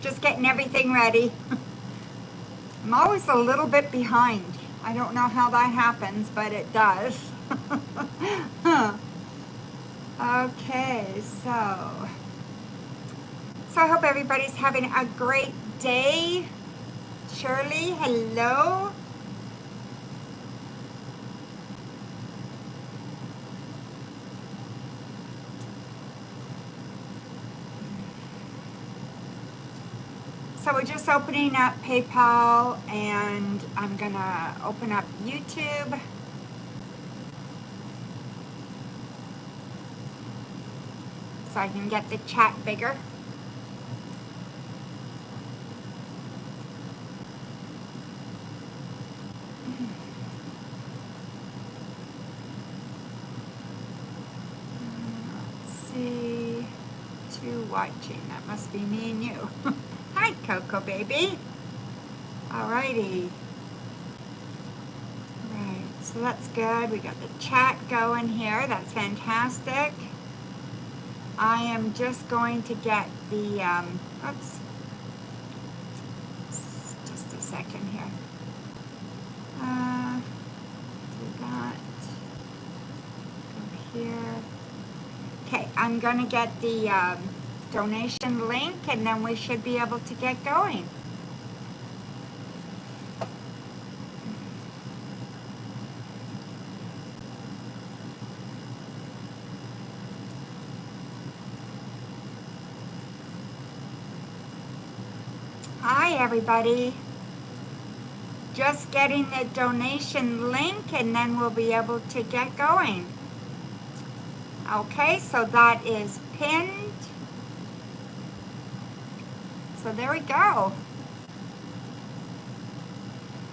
Just getting everything ready. I'm always a little bit behind. I don't know how that happens, but it does. Okay, so I hope everybody's having a great day. Shirley, hello. So we're just opening up PayPal, and I'm gonna open up YouTube. So I can get the chat bigger. Let's see, two watching, that must be me and you. Hi, Coco baby. Alrighty. Right, so that's good. We got the chat going here. That's fantastic. I am just going to get the, oops. Just a second here. Do that. Go here. Okay, I'm gonna get the donation link, and then we should be able to get going. Hi everybody. Just getting the donation link, and then we'll be able to get going. Okay, so that is pinned. So there we go.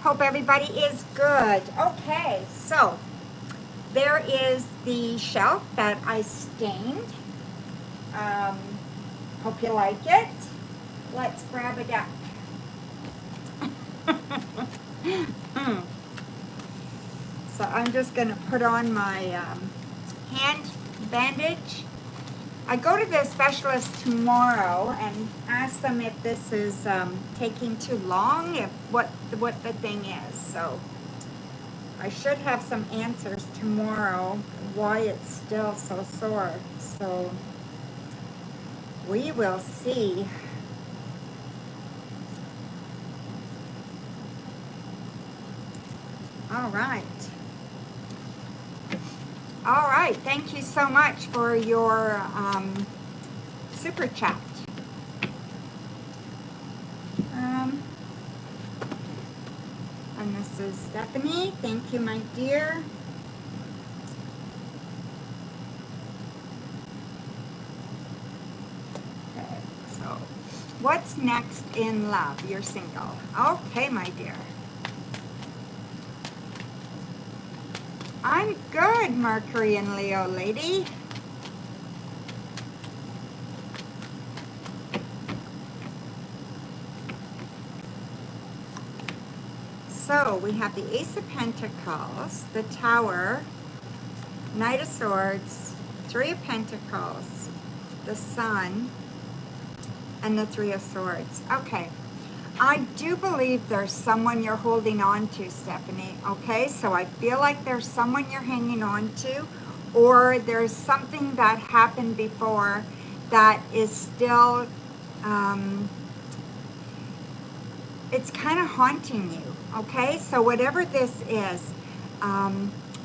Hope everybody is good. Okay, so there is the shelf that I stained. Hope you like it. Let's grab a deck. So I'm just going to put on my hand bandage. I go to the specialist tomorrow and ask them if this is taking too long, if what the thing is. So I should have some answers tomorrow why it's still so sore. So we will see. All right. All right. Thank you so much for your super chat. And this is Stephanie. Thank you, my dear. Okay, so what's next in love? You're single. Okay, my dear. I'm good, Mercury and Leo lady. So we have the Ace of Pentacles, the Tower, Knight of Swords, Three of Pentacles, the Sun, and the Three of Swords. Okay, I do believe there's someone you're holding on to, Stephanie, okay? So I feel like there's someone you're hanging on to, or there's something that happened before that is still, it's kind of haunting you, okay? So whatever this is,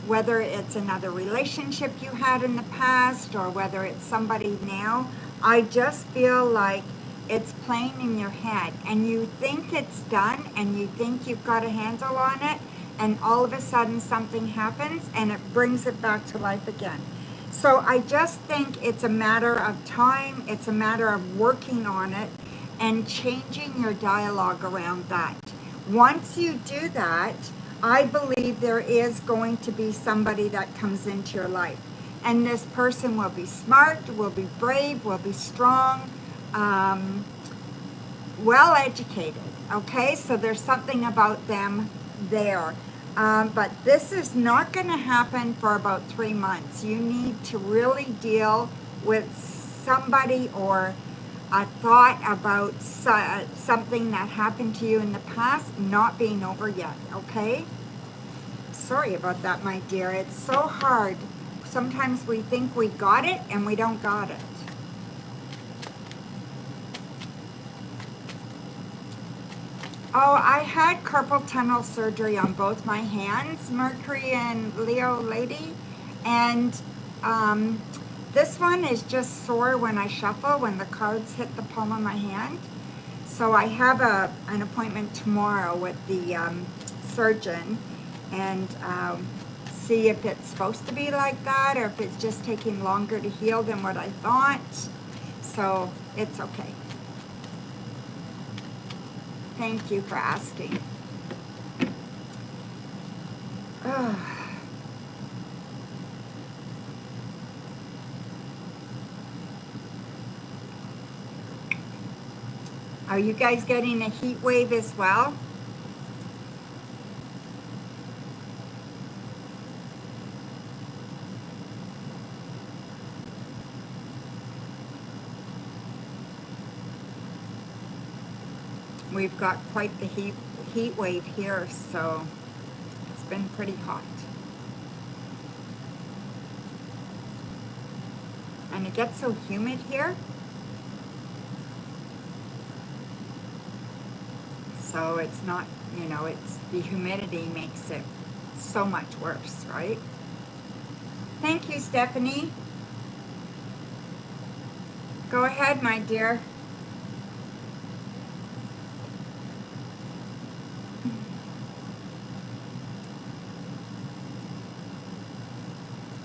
whether it's another relationship you had in the past or whether it's somebody now, I just feel like it's playing in your head and you think it's done and you think you've got a handle on it, and all of a sudden something happens and it brings it back to life again. So I just think it's a matter of time, it's a matter of working on it and changing your dialogue around that. Once you do that, I believe there is going to be somebody that comes into your life. And this person will be smart, will be brave, will be strong, well educated, okay? So there's something about them there. But this is not going to happen for about 3 months. You need to really deal with somebody or a thought about something that happened to you in the past not being over yet, okay? Sorry about that, my dear. It's so hard. Sometimes we think we got it and we don't got it. Oh, I had carpal tunnel surgery on both my hands, Mercury and Leo lady. And this one is just sore when I shuffle, when the cards hit the palm of my hand. So I have an appointment tomorrow with the surgeon and see if it's supposed to be like that or if it's just taking longer to heal than what I thought. So it's okay. Thank you for asking. Ugh. Are you guys getting a heat wave as well? We've got quite the heat wave here, so it's been pretty hot. And it gets so humid here. So it's not, you know, it's the humidity makes it so much worse, right? Thank you, Stephanie. Go ahead, my dear.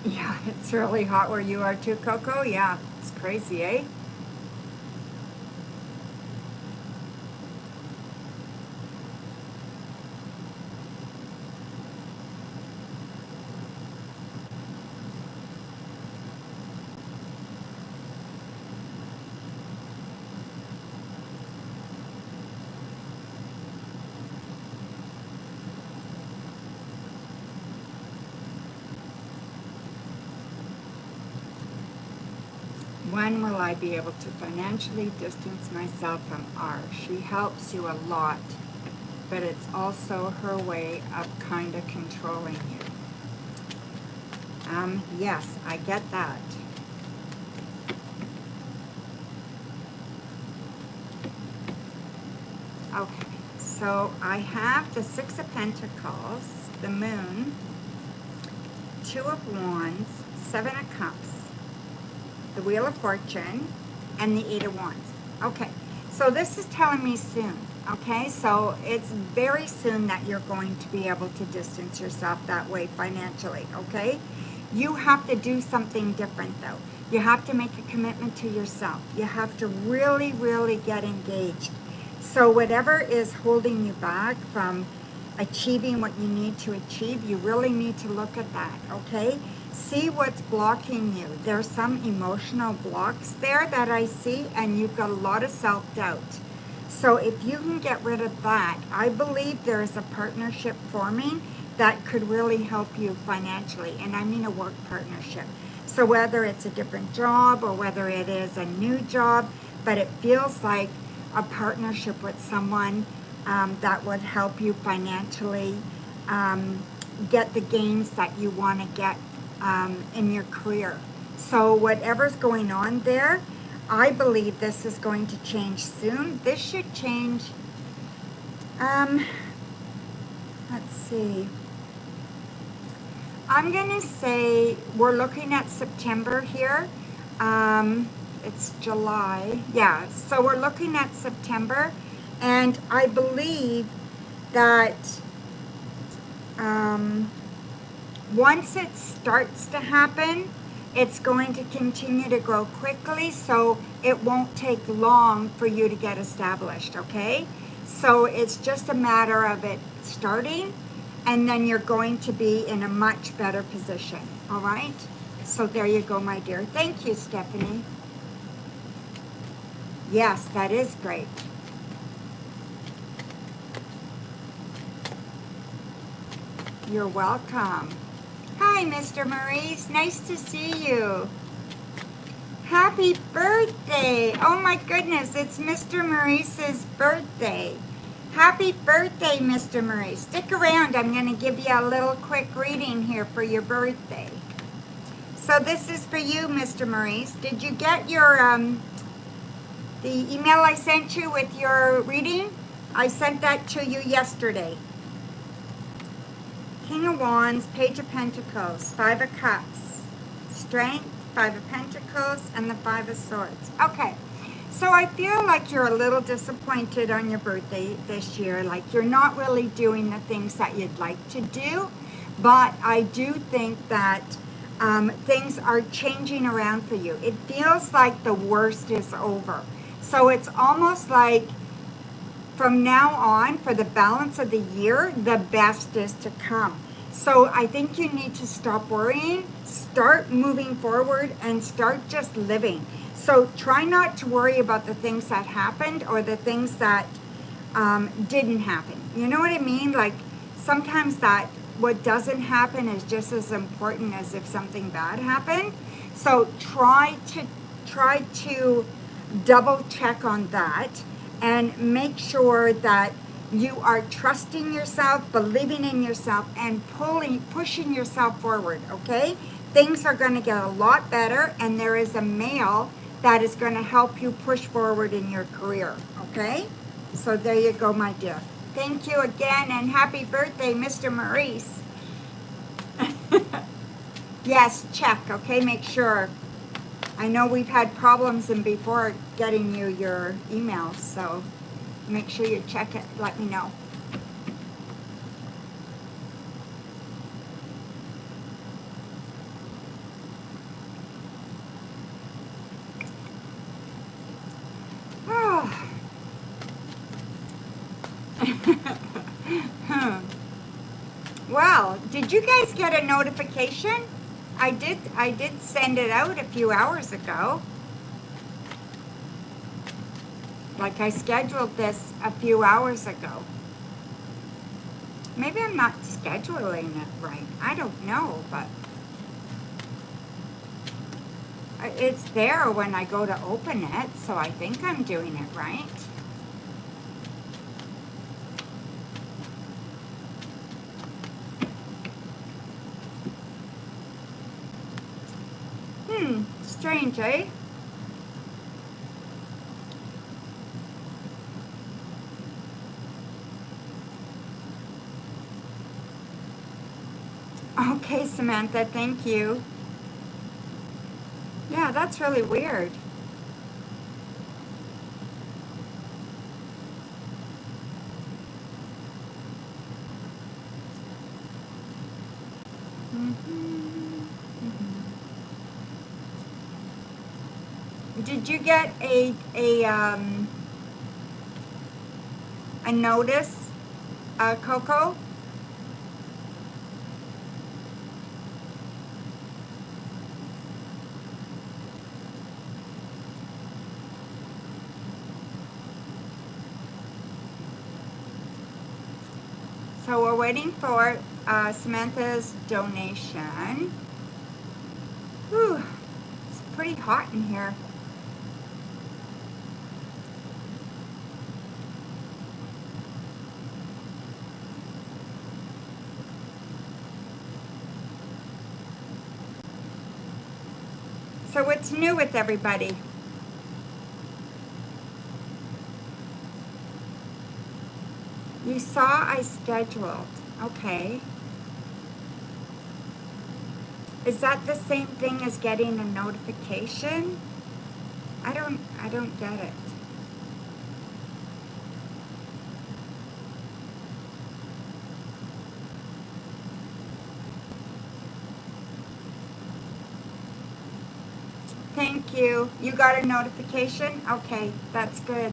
Yeah, it's really hot where you are too, Coco. Yeah, it's crazy, eh? When will I be able to financially distance myself from R? She helps you a lot, but it's also her way of kind of controlling you. Yes, I get that. Okay, so I have the Six of Pentacles, the Moon, Two of Wands, Seven of Cups, the Wheel of Fortune, and the Eight of Wands. Okay, so this is telling me soon, okay? So it's very soon that you're going to be able to distance yourself that way financially, okay? You have to do something different though. You have to make a commitment to yourself. You have to really, really get engaged. So whatever is holding you back from achieving what you need to achieve, you really need to look at that, okay? See what's blocking you. There's some emotional blocks there that I see, and you've got a lot of self-doubt. So if you can get rid of that, I believe there is a partnership forming that could really help you financially, and I mean a work partnership. So whether it's a different job or whether it is a new job, but it feels like a partnership with someone that would help you financially get the gains that you want to get in your career. So whatever's going on there, I believe this is going to change soon. This should change, let's see. I'm going to say we're looking at September here. It's July. Yeah, so we're looking at September. And I believe that once it starts to happen, it's going to continue to grow quickly, so it won't take long for you to get established, okay? So it's just a matter of it starting, and then you're going to be in a much better position, all right? So there you go, my dear. Thank you, Stephanie. Yes, that is great. You're welcome. Hi, Mr. Maurice. Nice to see you. Happy birthday. Oh my goodness, it's Mr. Maurice's birthday. Happy birthday, Mr. Maurice. Stick around. I'm going to give you a little quick reading here for your birthday. So this is for you, Mr. Maurice. Did you get your the email I sent you with your reading? I sent that to you yesterday. King of Wands, Page of Pentacles, Five of Cups, Strength, Five of Pentacles, and the Five of Swords. Okay, so I feel like you're a little disappointed on your birthday this year. Like you're not really doing the things that you'd like to do. But I do think that things are changing around for you. It feels like the worst is over. So it's almost like from now on, for the balance of the year, the best is to come. So I think you need to stop worrying, start moving forward, and start just living. So try not to worry about the things that happened or the things that didn't happen. You know what I mean? Like sometimes that what doesn't happen is just as important as if something bad happened. So try to double check on that and make sure that you are trusting yourself, believing in yourself, and pushing yourself forward, okay? Things are going to get a lot better, and there is a male that is going to help you push forward in your career, okay? So there you go, my dear. Thank you again, and happy birthday, Mr. Maurice. Yes, check, okay? Make sure. I know we've had problems in before getting you your emails, so make sure you check it. Let me know. Oh. Well, did you guys get a notification? I did send it out a few hours ago. Like I scheduled this a few hours ago. Maybe I'm not scheduling it right. I don't know, but it's there when I go to open it, so I think I'm doing it right. Strange, eh? Okay, Samantha, thank you. Yeah, that's really weird. Did you get a notice, Coco? So we're waiting for Samantha's donation. Whew, it's pretty hot in here. So what's new with everybody? You saw I scheduled. Okay. Is that the same thing as getting a notification? I don't get it. Thank you. You got a notification? Okay, that's good.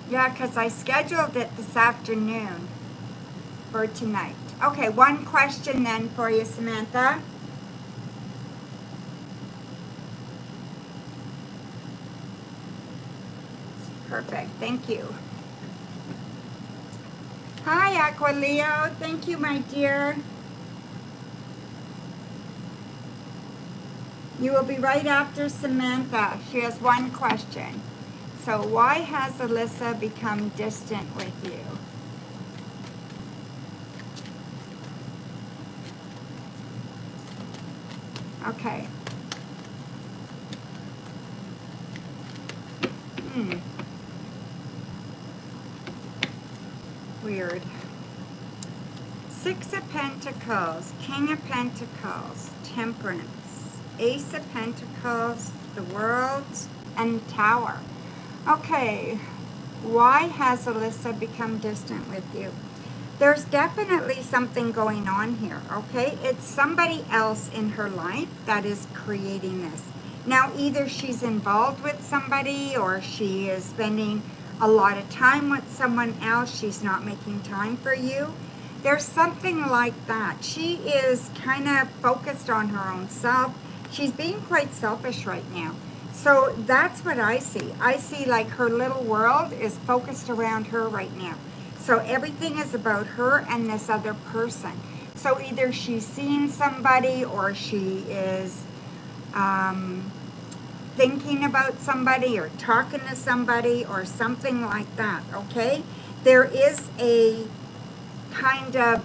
Yeah, because I scheduled it this afternoon for tonight. Okay, one question then for you, Samantha. Perfect, thank you. Hi, Aqualeo. Thank you, my dear. You will be right after Samantha. She has one question. So why has Alyssa become distant with you? Okay. Weird. Six of Pentacles, King of Pentacles, Temperance, Ace of Pentacles, the World, and Tower. Okay, why has Alyssa become distant with you? There's definitely something going on here, okay? It's somebody else in her life that is creating this. Now, either she's involved with somebody or she is spending a lot of time with someone else. She's not making time for you. There's something like that. She is kind of focused on her own self. She's being quite selfish right now. So that's what I see. I see like her little world is focused around her right now. So everything is about her and this other person. So either she's seeing somebody or she is thinking about somebody or talking to somebody or something like that, okay? There is a kind of,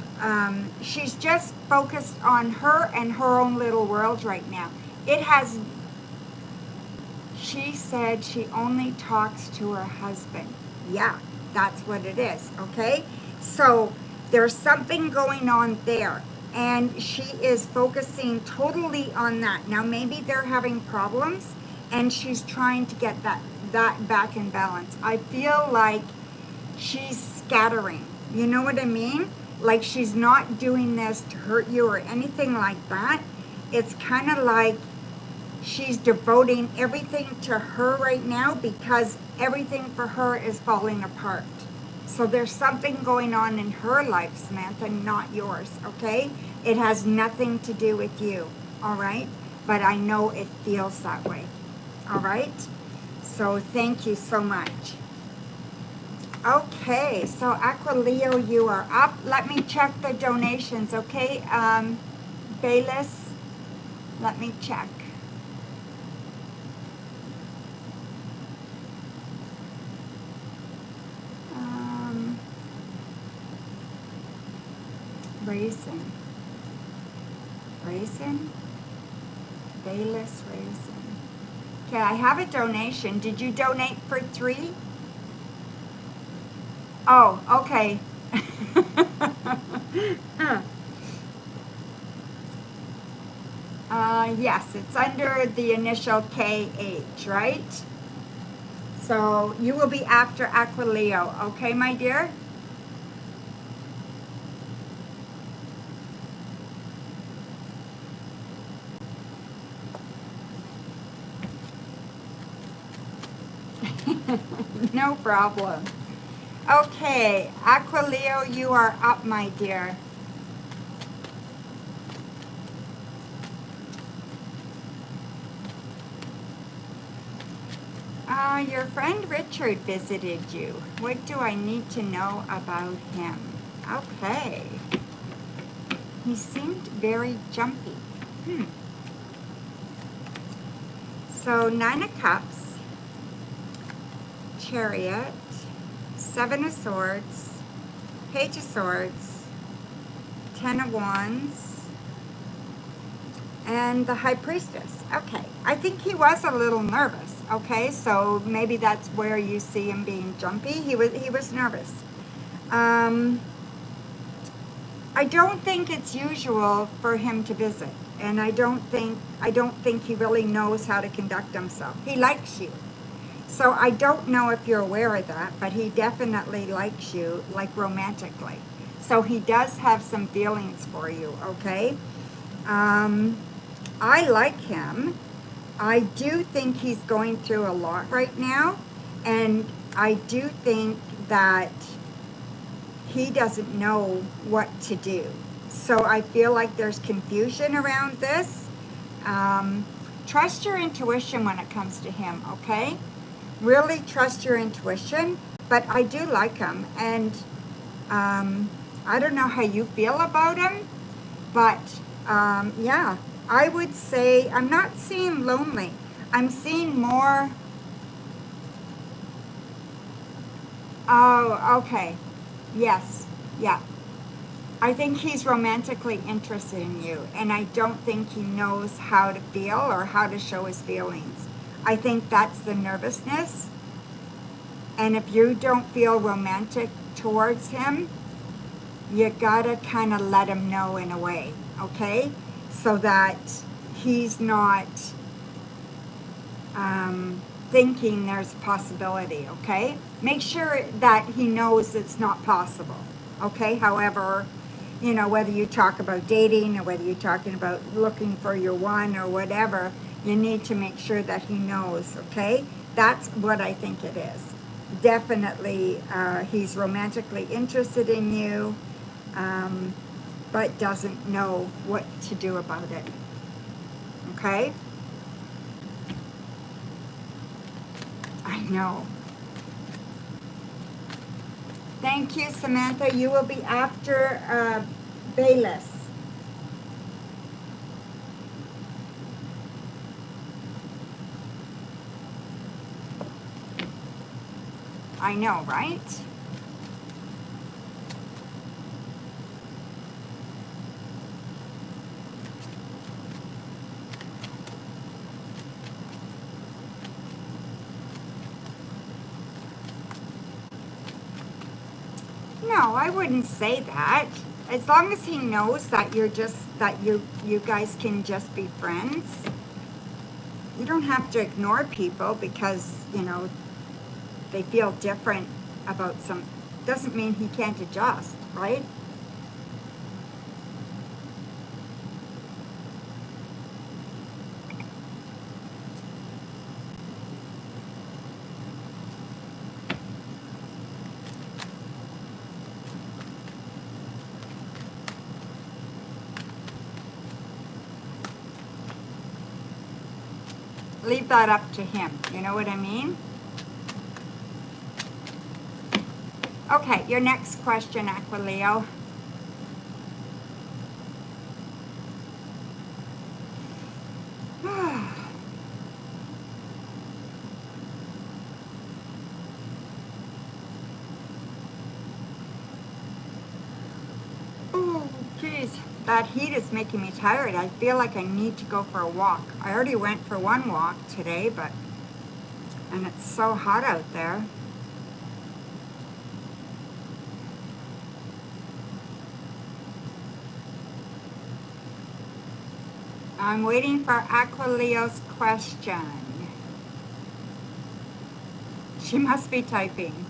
she's just focused on her and her own little world right now. She said she only talks to her husband. Yeah, that's what it is, okay? So there's something going on there, and she is focusing totally on that. Now, maybe they're having problems, and she's trying to get that back in balance. I feel like she's scattering. You know what I mean? Like she's not doing this to hurt you or anything like that. It's kind of like she's devoting everything to her right now because everything for her is falling apart. So there's something going on in her life, Samantha, not yours, okay? It has nothing to do with you, all right? But I know it feels that way, all right? So thank you so much. Okay, so Aquileo, you are up. Let me check the donations, okay? Bayless, let me check. Raisin, Bayless Raisin. Okay, I have a donation. Did you donate for 3? Oh, okay. Yes, it's under the initial KH, right? So you will be after Aquileo, okay, my dear? No problem. Okay, Aquileo, you are up, my dear. Your friend Richard visited you. What do I need to know about him? Okay. He seemed very jumpy. So 9 of Cups, Chariot, 7 of Swords, Page of Swords, 10 of Wands, and the High Priestess. Okay, I think he was a little nervous. Okay, so maybe that's where you see him being jumpy. He was nervous. I don't think it's usual for him to visit, and I don't think he really knows how to conduct himself. He likes you. So I don't know if you're aware of that, but he definitely likes you, like romantically. So he does have some feelings for you, okay? I like him. I do think he's going through a lot right now, and I do think that he doesn't know what to do. So I feel like there's confusion around this. Trust your intuition when it comes to him, okay? Really trust your intuition, but I do like him, and I don't know how you feel about him, but yeah, I would say, I'm not seeing lonely. I'm seeing more, oh, okay. Yes, yeah. I think he's romantically interested in you, and I don't think he knows how to feel or how to show his feelings. I think that's the nervousness. And if you don't feel romantic towards him, you gotta kind of let him know in a way, okay? So that he's not thinking there's a possibility, okay? Make sure that he knows it's not possible, okay? However, you know, whether you talk about dating or whether you're talking about looking for your one or whatever, you need to make sure that he knows, okay? That's what I think it is. Definitely, he's romantically interested in you, um, but doesn't know what to do about it, okay? I know. Thank you, Samantha. You will be after Bayless. I know, right? No, I wouldn't say that. As long as he knows that you're just that you guys can just be friends. You don't have to ignore people because, you know, they feel different about some doesn't mean he can't adjust, right? Leave that up to him. You know what I mean? Okay, your next question, Aquileo. Oh, geez. That heat is making me tired. I feel like I need to go for a walk. I already went for one walk today, and it's so hot out there. I'm waiting for Aquileo's question. She must be typing.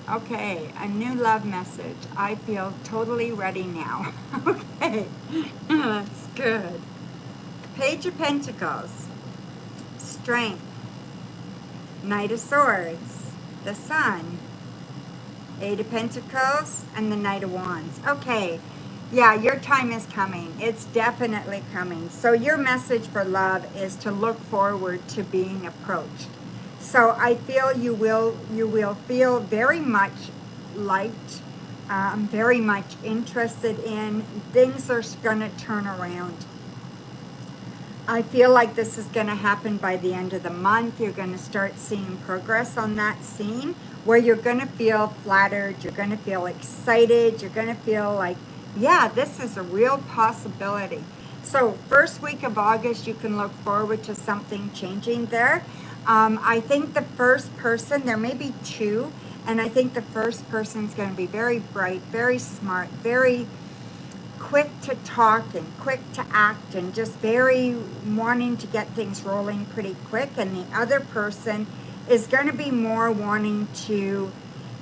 Okay, a new love message. I feel totally ready now. Okay, that's good. Page of Pentacles, Strength, Knight of Swords, the Sun, Eight of Pentacles, and the Knight of Wands. Okay, yeah, your time is coming. It's definitely coming. So your message for love is to look forward to being approached. So I feel you will feel very much liked, very much interested in. Things are going to turn around. I feel like this is going to happen by the end of the month. You're going to start seeing progress on that scene where you're going to feel flattered, you're going to feel excited, you're going to feel like, yeah, this is a real possibility. So first week of August, you can look forward to something changing there. I think the first person, there may be two, and I think the first person is going to be very bright, very smart, very quick to talk and quick to act and just very wanting to get things rolling pretty quick, and the other person is going to be more wanting to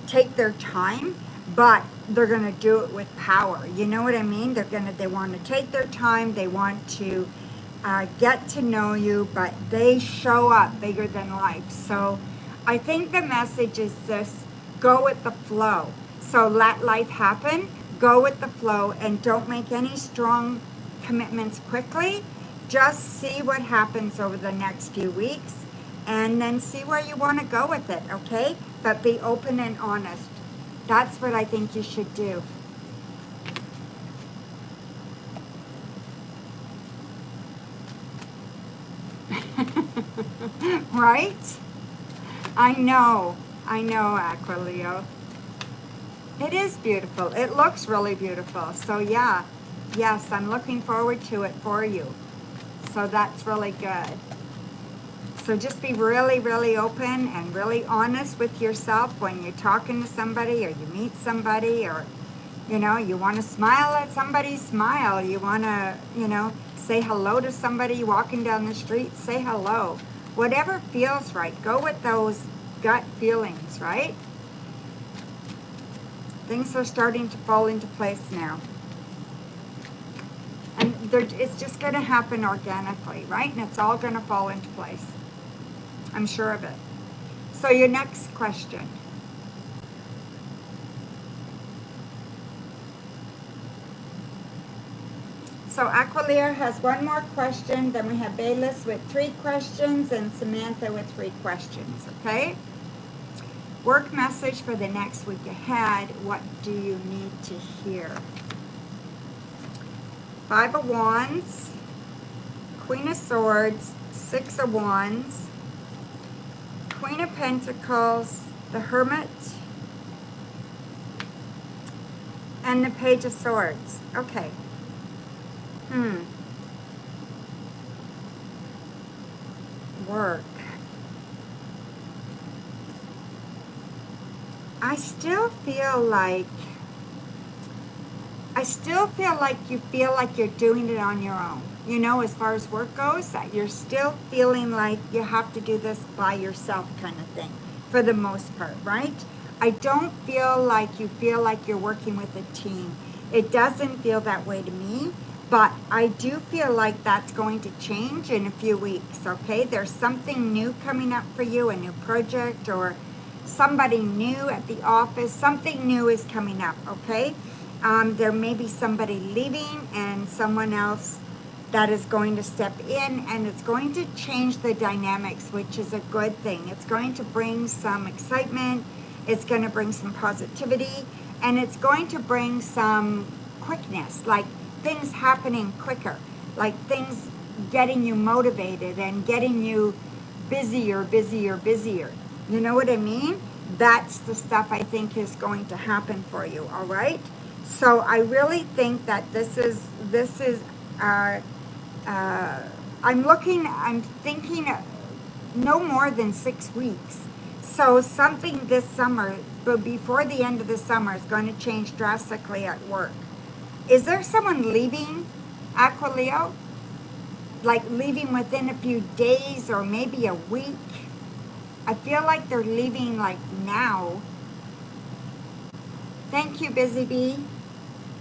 take their time, but they're going to do it with power. You know what I mean? They want to take their time, they want to get to know you, but they show up bigger than life. So I think the message is this: go with the flow. So let life happen, go with the flow, and don't make any strong commitments quickly. Just see what happens over the next few weeks and then see where you want to go with it, okay? But be open and honest. That's what I think you should do. Right? I know, Aquileo. It is beautiful. It looks really beautiful. So yeah, yes, I'm looking forward to it for you. So that's really good. So just be really, really open and really honest with yourself when you're talking to somebody or you meet somebody, or, you know, you want to smile at somebody, smile. You want to, you know, say hello to somebody walking down the street, say hello. Whatever feels right. Go with those gut feelings, right? Things are starting to fall into place now. And it's just going to happen organically, right? And it's all going to fall into place. I'm sure of it. So your next question. So Aquilea has one more question. Then we have Bayless with 3 questions and Samantha with 3 questions, okay? Work message for the next week ahead. What do you need to hear? 5 of Wands, Queen of Swords, 6 of Wands, Queen of Pentacles, the Hermit, and the Page of Swords. Okay. Work. I still feel like you feel like you're doing it on your own. You know, as far as work goes, that you're still feeling like you have to do this by yourself kind of thing for the most part, right? I don't feel like you're working with a team. It doesn't feel that way to me, but I do feel like that's going to change in a few weeks, okay? There's something new coming up for you, a new project or somebody new at the office. Something new is coming up, okay? There may be somebody leaving and someone else that is going to step in, and it's going to change the dynamics, which is a good thing. It's going to bring some excitement, it's going to bring some positivity, and it's going to bring some quickness, like things happening quicker, like things getting you motivated and getting you busier, busier, busier. You know what I mean? That's the stuff I think is going to happen for you, all right? So I really think that this is uh, uh, I'm thinking no more than 6 weeks. So something this summer, but before the end of the summer, is going to change drastically at work. Is there someone leaving, Aquileo? Like leaving within a few days or maybe a week? I feel like they're leaving like now. Thank you, Busy Bee.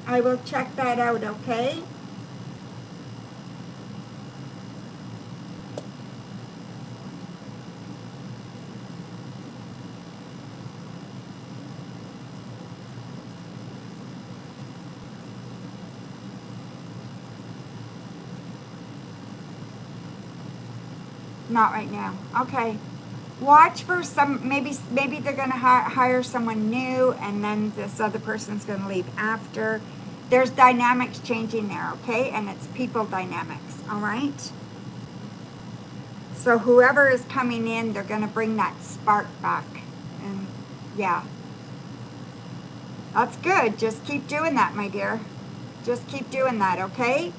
I will check that out, okay? Not right now. Okay. Watch for some, maybe they're going to hire someone new and then this other person's going to leave after. There's dynamics changing there, okay? And it's people dynamics, all right? So whoever is coming in, they're going to bring that spark back. And yeah, that's good. Just keep doing that, my dear. Just keep doing that, okay?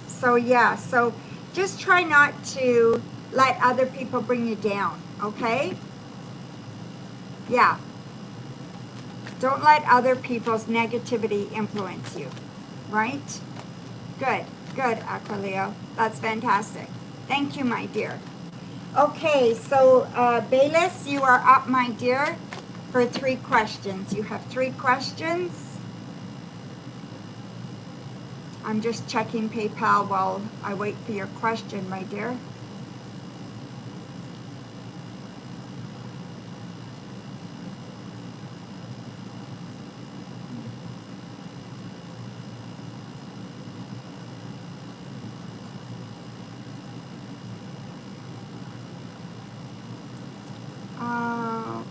So yeah, so just try not to let other people bring you down, okay? Yeah. Don't let other people's negativity influence you, right? Good, good, Aquileo. That's fantastic. Thank you, my dear. Okay, so Bayless, you are up, my dear, for 3 questions. You have 3 questions. I'm just checking PayPal while I wait for your question, my dear.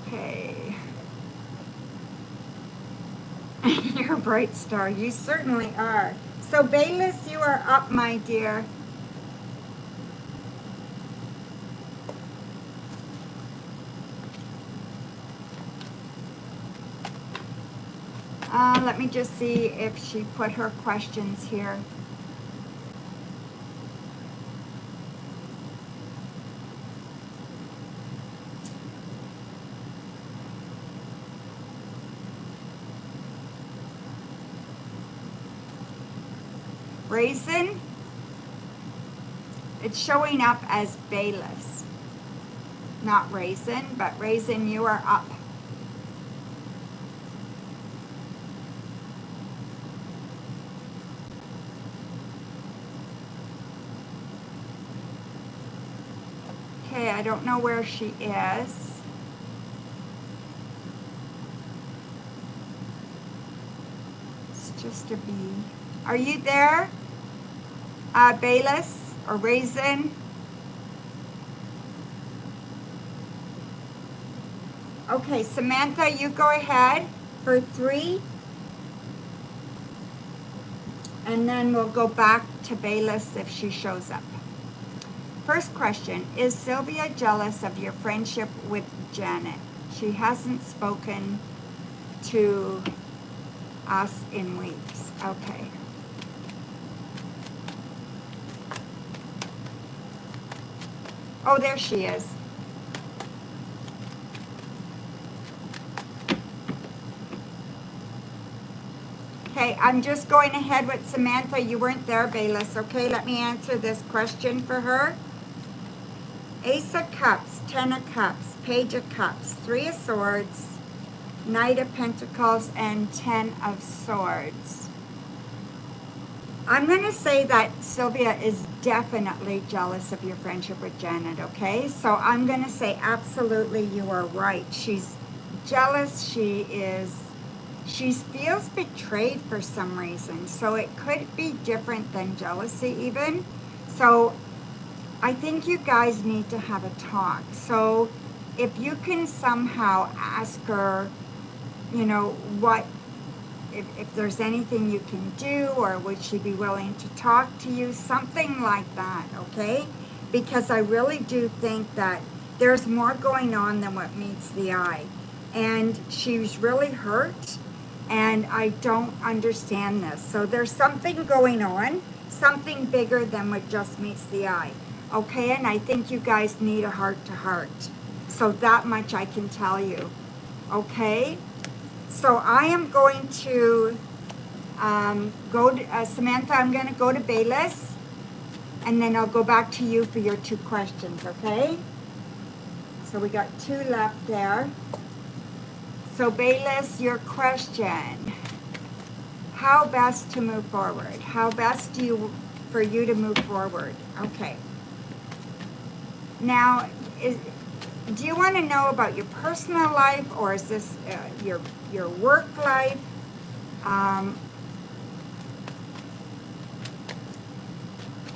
Okay. a bright star. You certainly are. So, Bayless, you are up, my dear. Let me just see if she put her questions here. Raisin, it's showing up as Bayless. Not Raisin, but Raisin, you are up. Okay, I don't know where she is. It's just a bee. Are you there, Bayless or Raisin? Okay, Samantha, you go ahead for 3. And then we'll go back to Bayless if she shows up. First question, is Sylvia jealous of your friendship with Janet? She hasn't spoken to us in weeks. Okay. Oh, there she is. Okay, I'm just going ahead with Samantha. You weren't there, Bayless. Okay, let me answer this question for her. Ace of Cups, 10 of Cups, Page of Cups, 3 of Swords, Knight of Pentacles, and 10 of Swords. I'm going to say that Sylvia is definitely jealous of your friendship with Janet, okay? So I'm going to say absolutely you are right. She's jealous. She feels betrayed for some reason. So it could be different than jealousy even. So I think you guys need to have a talk. So if you can somehow ask her, you know, what, if there's anything you can do, or would she be willing to talk to you, something like that, okay? Because I really do think that there's more going on than what meets the eye. And she's really hurt, and I don't understand this. So there's something going on, something bigger than what just meets the eye, okay? And I think you guys need a heart-to-heart. So that much I can tell you, okay? So I am going to go to, Samantha, I'm going to go to Bayless, and then I'll go back to you for your 2 questions, okay? So we got 2 left there. So Bayless, your question, how best to move forward? How best for you to move forward? Okay. Now, do you want to know about your personal life, or is this your work life?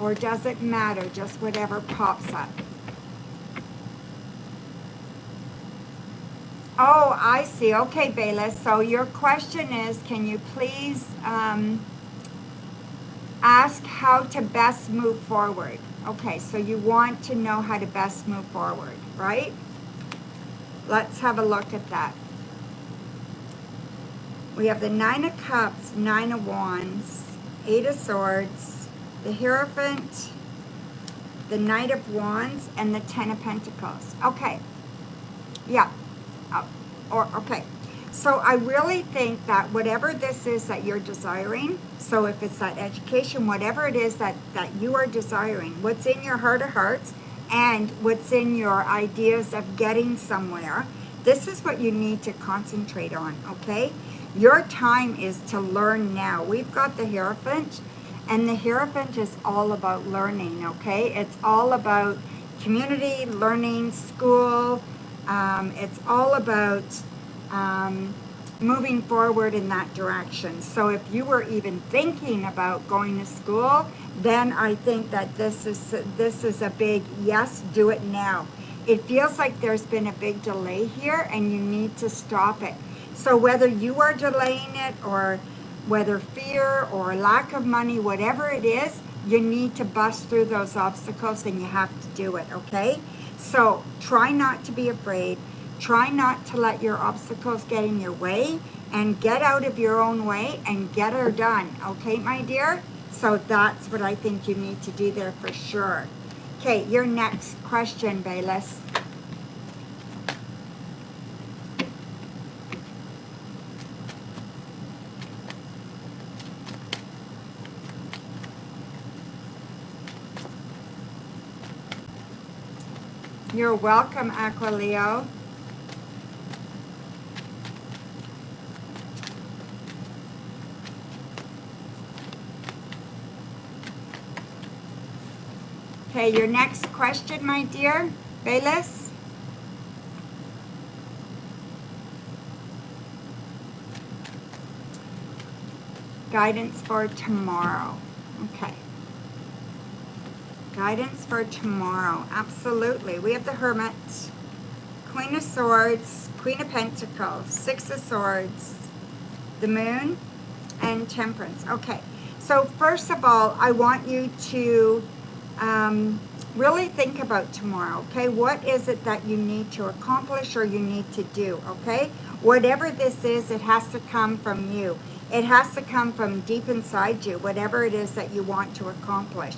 Or does it matter, just whatever pops up? Oh, I see. Okay, Bayless. So your question is, can you please ask how to best move forward? Okay, so you want to know how to best move forward, right? Let's have a look at that. We have the 9 of Cups, 9 of Wands, 8 of Swords, the Hierophant, the Knight of Wands, and the 10 of Pentacles. Okay. Yeah. Okay. So I really think that whatever this is that you're desiring, so if it's that education, whatever it is that you are desiring, what's in your heart of hearts and what's in your ideas of getting somewhere, this is what you need to concentrate on, okay? Your time is to learn now. We've got the Hierophant, and the Hierophant is all about learning, okay? It's all about community, learning, school. It's all about moving forward in that direction. So if you were even thinking about going to school, then I think that this is a big yes, do it now. It feels like there's been a big delay here, and you need to stop it. So whether you are delaying it, or whether fear or lack of money, whatever it is, you need to bust through those obstacles and you have to do it, okay? So try not to be afraid. Try not to let your obstacles get in your way, and get out of your own way and get her done, okay, my dear? So that's what I think you need to do there for sure. Okay, your next question, Bayless. You're welcome, Aqualeo. Okay, your next question, my dear, Bayless. Guidance for tomorrow. Okay. Guidance for tomorrow. Absolutely. We have the Hermit, Queen of Swords, Queen of Pentacles, Six of Swords, the Moon, and Temperance. Okay. So first of all, I want you to really think about tomorrow, okay? What is it that you need to accomplish or you need to do, okay? Whatever this is, it has to come from you. It has to come from deep inside you, whatever it is that you want to accomplish.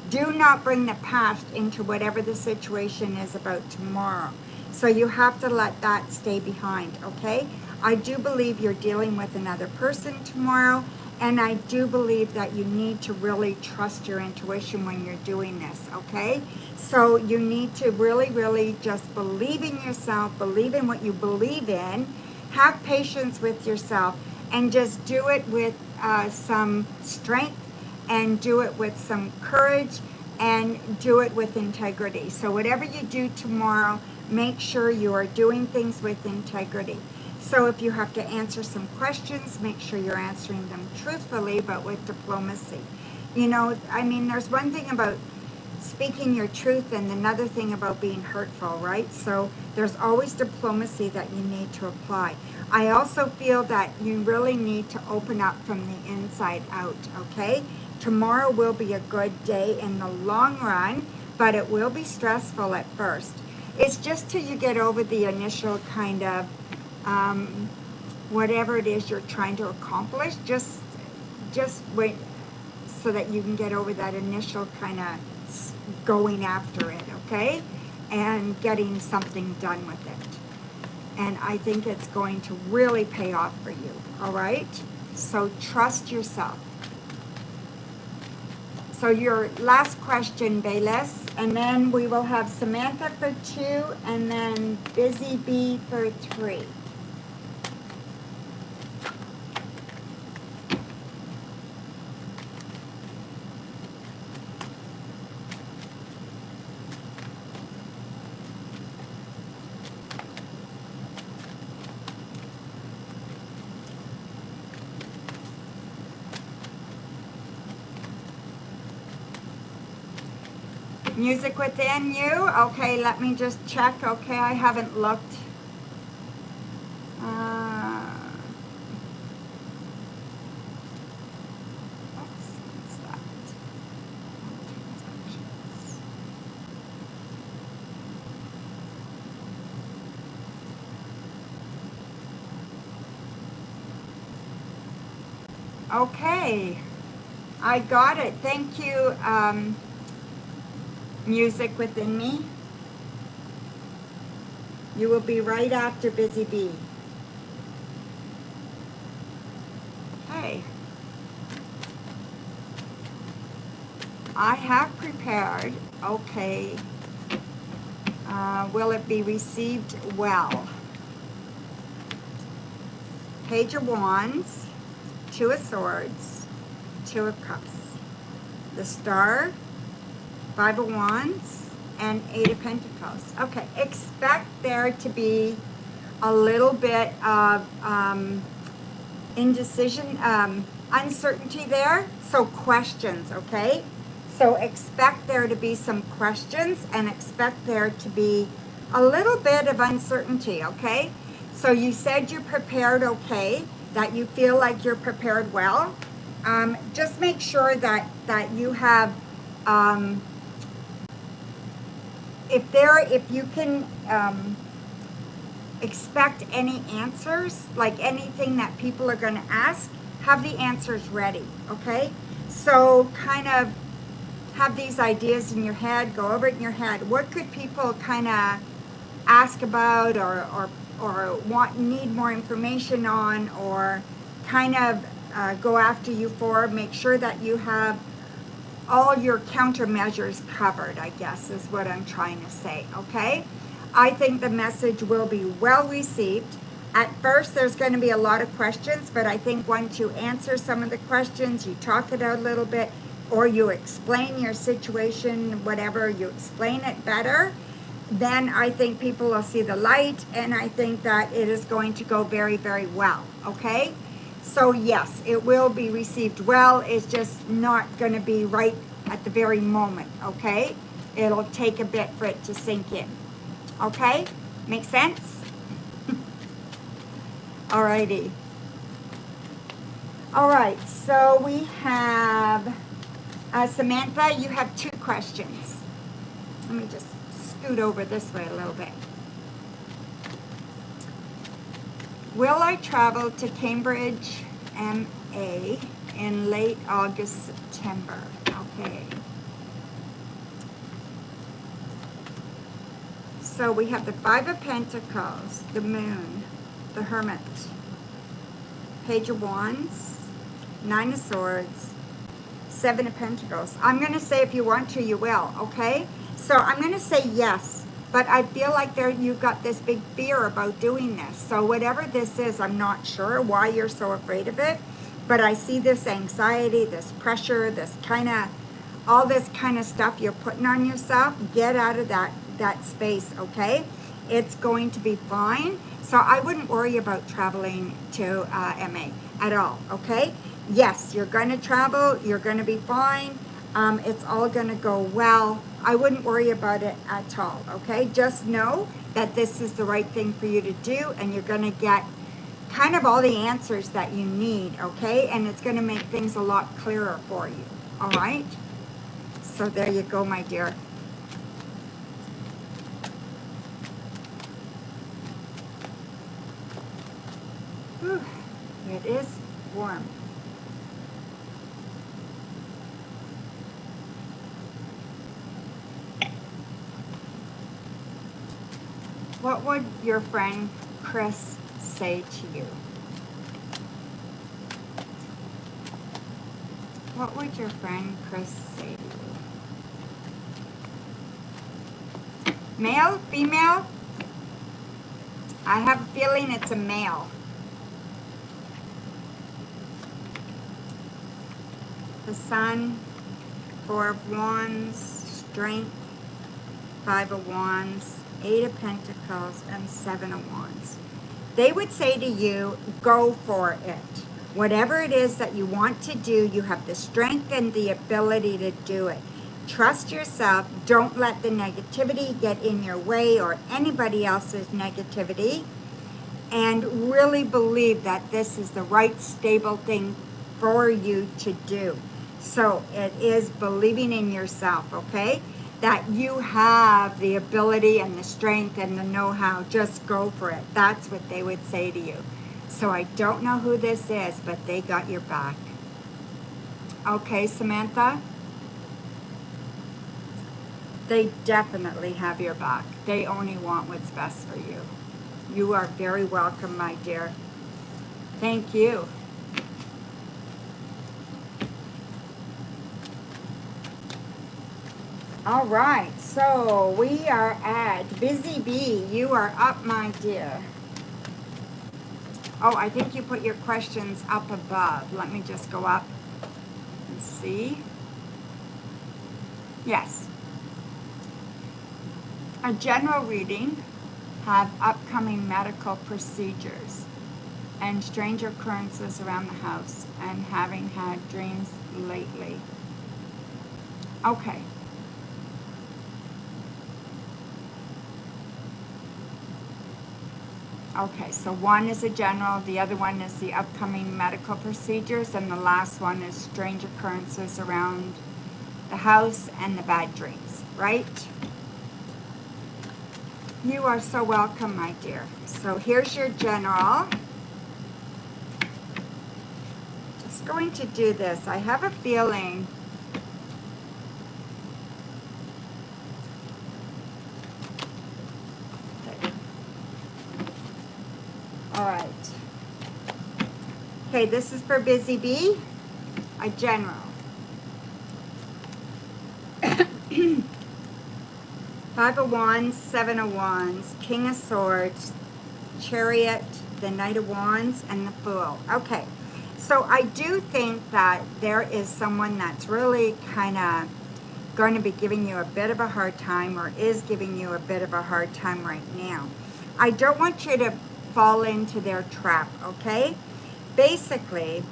Do not bring the past into whatever the situation is about tomorrow. So you have to let that stay behind, okay? I do believe you're dealing with another person tomorrow, and I do believe that you need to really trust your intuition when you're doing this, okay? So you need to really, really just believe in yourself, believe in what you believe in, have patience with yourself, and just do it with some strength, and do it with some courage, and do it with integrity. So whatever you do tomorrow, make sure you are doing things with integrity. So if you have to answer some questions, make sure you're answering them truthfully, but with diplomacy. You know, I mean, there's one thing about speaking your truth and another thing about being hurtful, right? So there's always diplomacy that you need to apply. I also feel that you really need to open up from the inside out, okay? Tomorrow will be a good day in the long run, but it will be stressful at first. It's just till you get over the initial kind of whatever it is you're trying to accomplish, just wait so that you can get over that initial kind of going after it, okay? And getting something done with it. And I think it's going to really pay off for you, all right? So trust yourself. So your last question, Bayless, and then we will have Samantha for 2, and then Busy Bee for 3. Music within you. Okay, let me just check. Okay, I haven't looked. What's that? Okay, I got it. Thank you, Music Within Me. You will be right after Busy Bee. Okay. I have prepared. Okay. Will it be received well? Page of Wands, 2 of Swords, 2 of Cups. The Star, 5 of Wands, and 8 of Pentacles. Okay, expect there to be a little bit of indecision, uncertainty there. So questions, okay? So expect there to be some questions, and expect there to be a little bit of uncertainty, okay? So you said you're prepared, okay? that you feel like you're prepared well. Just make sure that you have, if you can expect any answers, like anything that people are going to ask, have the answers ready, okay? So kind of have these ideas in your head, go over it in your head. What could people kind of ask about, or need more information on, or kind of go after you for? Make sure that you have all your countermeasures covered, I guess is what I'm trying to say, okay? I think the message will be well received. At first, there's going to be a lot of questions, but I think once you answer some of the questions, you talk it out a little bit, or you explain your situation, whatever, you explain it better, then I think people will see the light, and I think that it is going to go very, very well, okay? So yes, it will be received well. It's just not going to be right at the very moment, okay? It'll take a bit for it to sink in, okay? Make sense? Alrighty. All right, so we have Samantha, you have 2 questions. Let me just scoot over this way a little bit. Will I travel to Cambridge, MA in late August, September? Okay. So we have the 5 of Pentacles, the Moon, the Hermit, Page of Wands, 9 of Swords, 7 of Pentacles. I'm going to say if you want to, you will, okay? So I'm going to say yes, but I feel like you've got this big fear about doing this. So whatever this is, I'm not sure why you're so afraid of it, but I see this anxiety, this pressure, this kind of, all this kind of stuff you're putting on yourself. Get out of that space, okay? It's going to be fine. So I wouldn't worry about traveling to MA at all, okay? Yes, you're going to travel. You're going to be fine. It's all going to go well. I wouldn't worry about it at all, okay? Just know that this is the right thing for you to do, and you're going to get kind of all the answers that you need, okay? And it's going to make things a lot clearer for you, all right? So there you go, my dear. Whew, it is warm. What would your friend Chris say to you? What would your friend Chris say to you? Male? Female? I have a feeling it's a male. The Sun, 4 of Wands, Strength, 5 of Wands, 8 of Pentacles, and 7 of Wands. They would say to you, go for it. Whatever it is that you want to do, you have the strength and the ability to do it. Trust yourself. Don't let the negativity get in your way, or anybody else's negativity. And really believe that this is the right, stable thing for you to do. So it is believing in yourself, okay? That you have the ability and the strength and the know-how. Just go for it. That's what they would say to you. So I don't know who this is, but they got your back. Okay, Samantha? They definitely have your back. They only want what's best for you. You are very welcome, my dear. Thank you. All right, so we are at Busy Bee. You are up, my dear. Oh, I think you put your questions up above. Let me just go up and see. Yes. A general reading, have upcoming medical procedures and strange occurrences around the house, and having had dreams lately. Okay. Okay, so one is a general, the other one is the upcoming medical procedures, and the last one is strange occurrences around the house and the bad dreams, right? You are so welcome, my dear. So here's your general. Just going to do this. I have a feeling that, all right. Okay, this is for Busy Bee, a general. Five of Wands, Seven of Wands, King of Swords, Chariot, the Knight of Wands, and the Fool. Okay, so I do think that there is someone that's really kind of going to be giving you a bit of a hard time, or is giving you a bit of a hard time right now. I don't want you to fall into their trap, okay? Basically,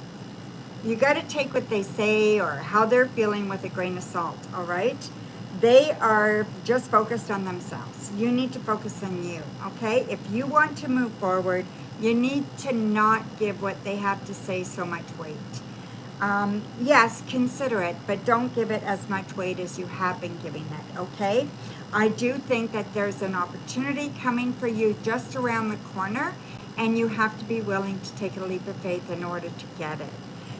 you got to take what they say or how they're feeling with a grain of salt, all right? They are just focused on themselves. You need to focus on you, okay? If you want to move forward, you need to not give what they have to say so much weight. Yes, consider it, but don't give it as much weight as you have been giving it, okay? I do think that there's an opportunity coming for you just around the corner, and you have to be willing to take a leap of faith in order to get it.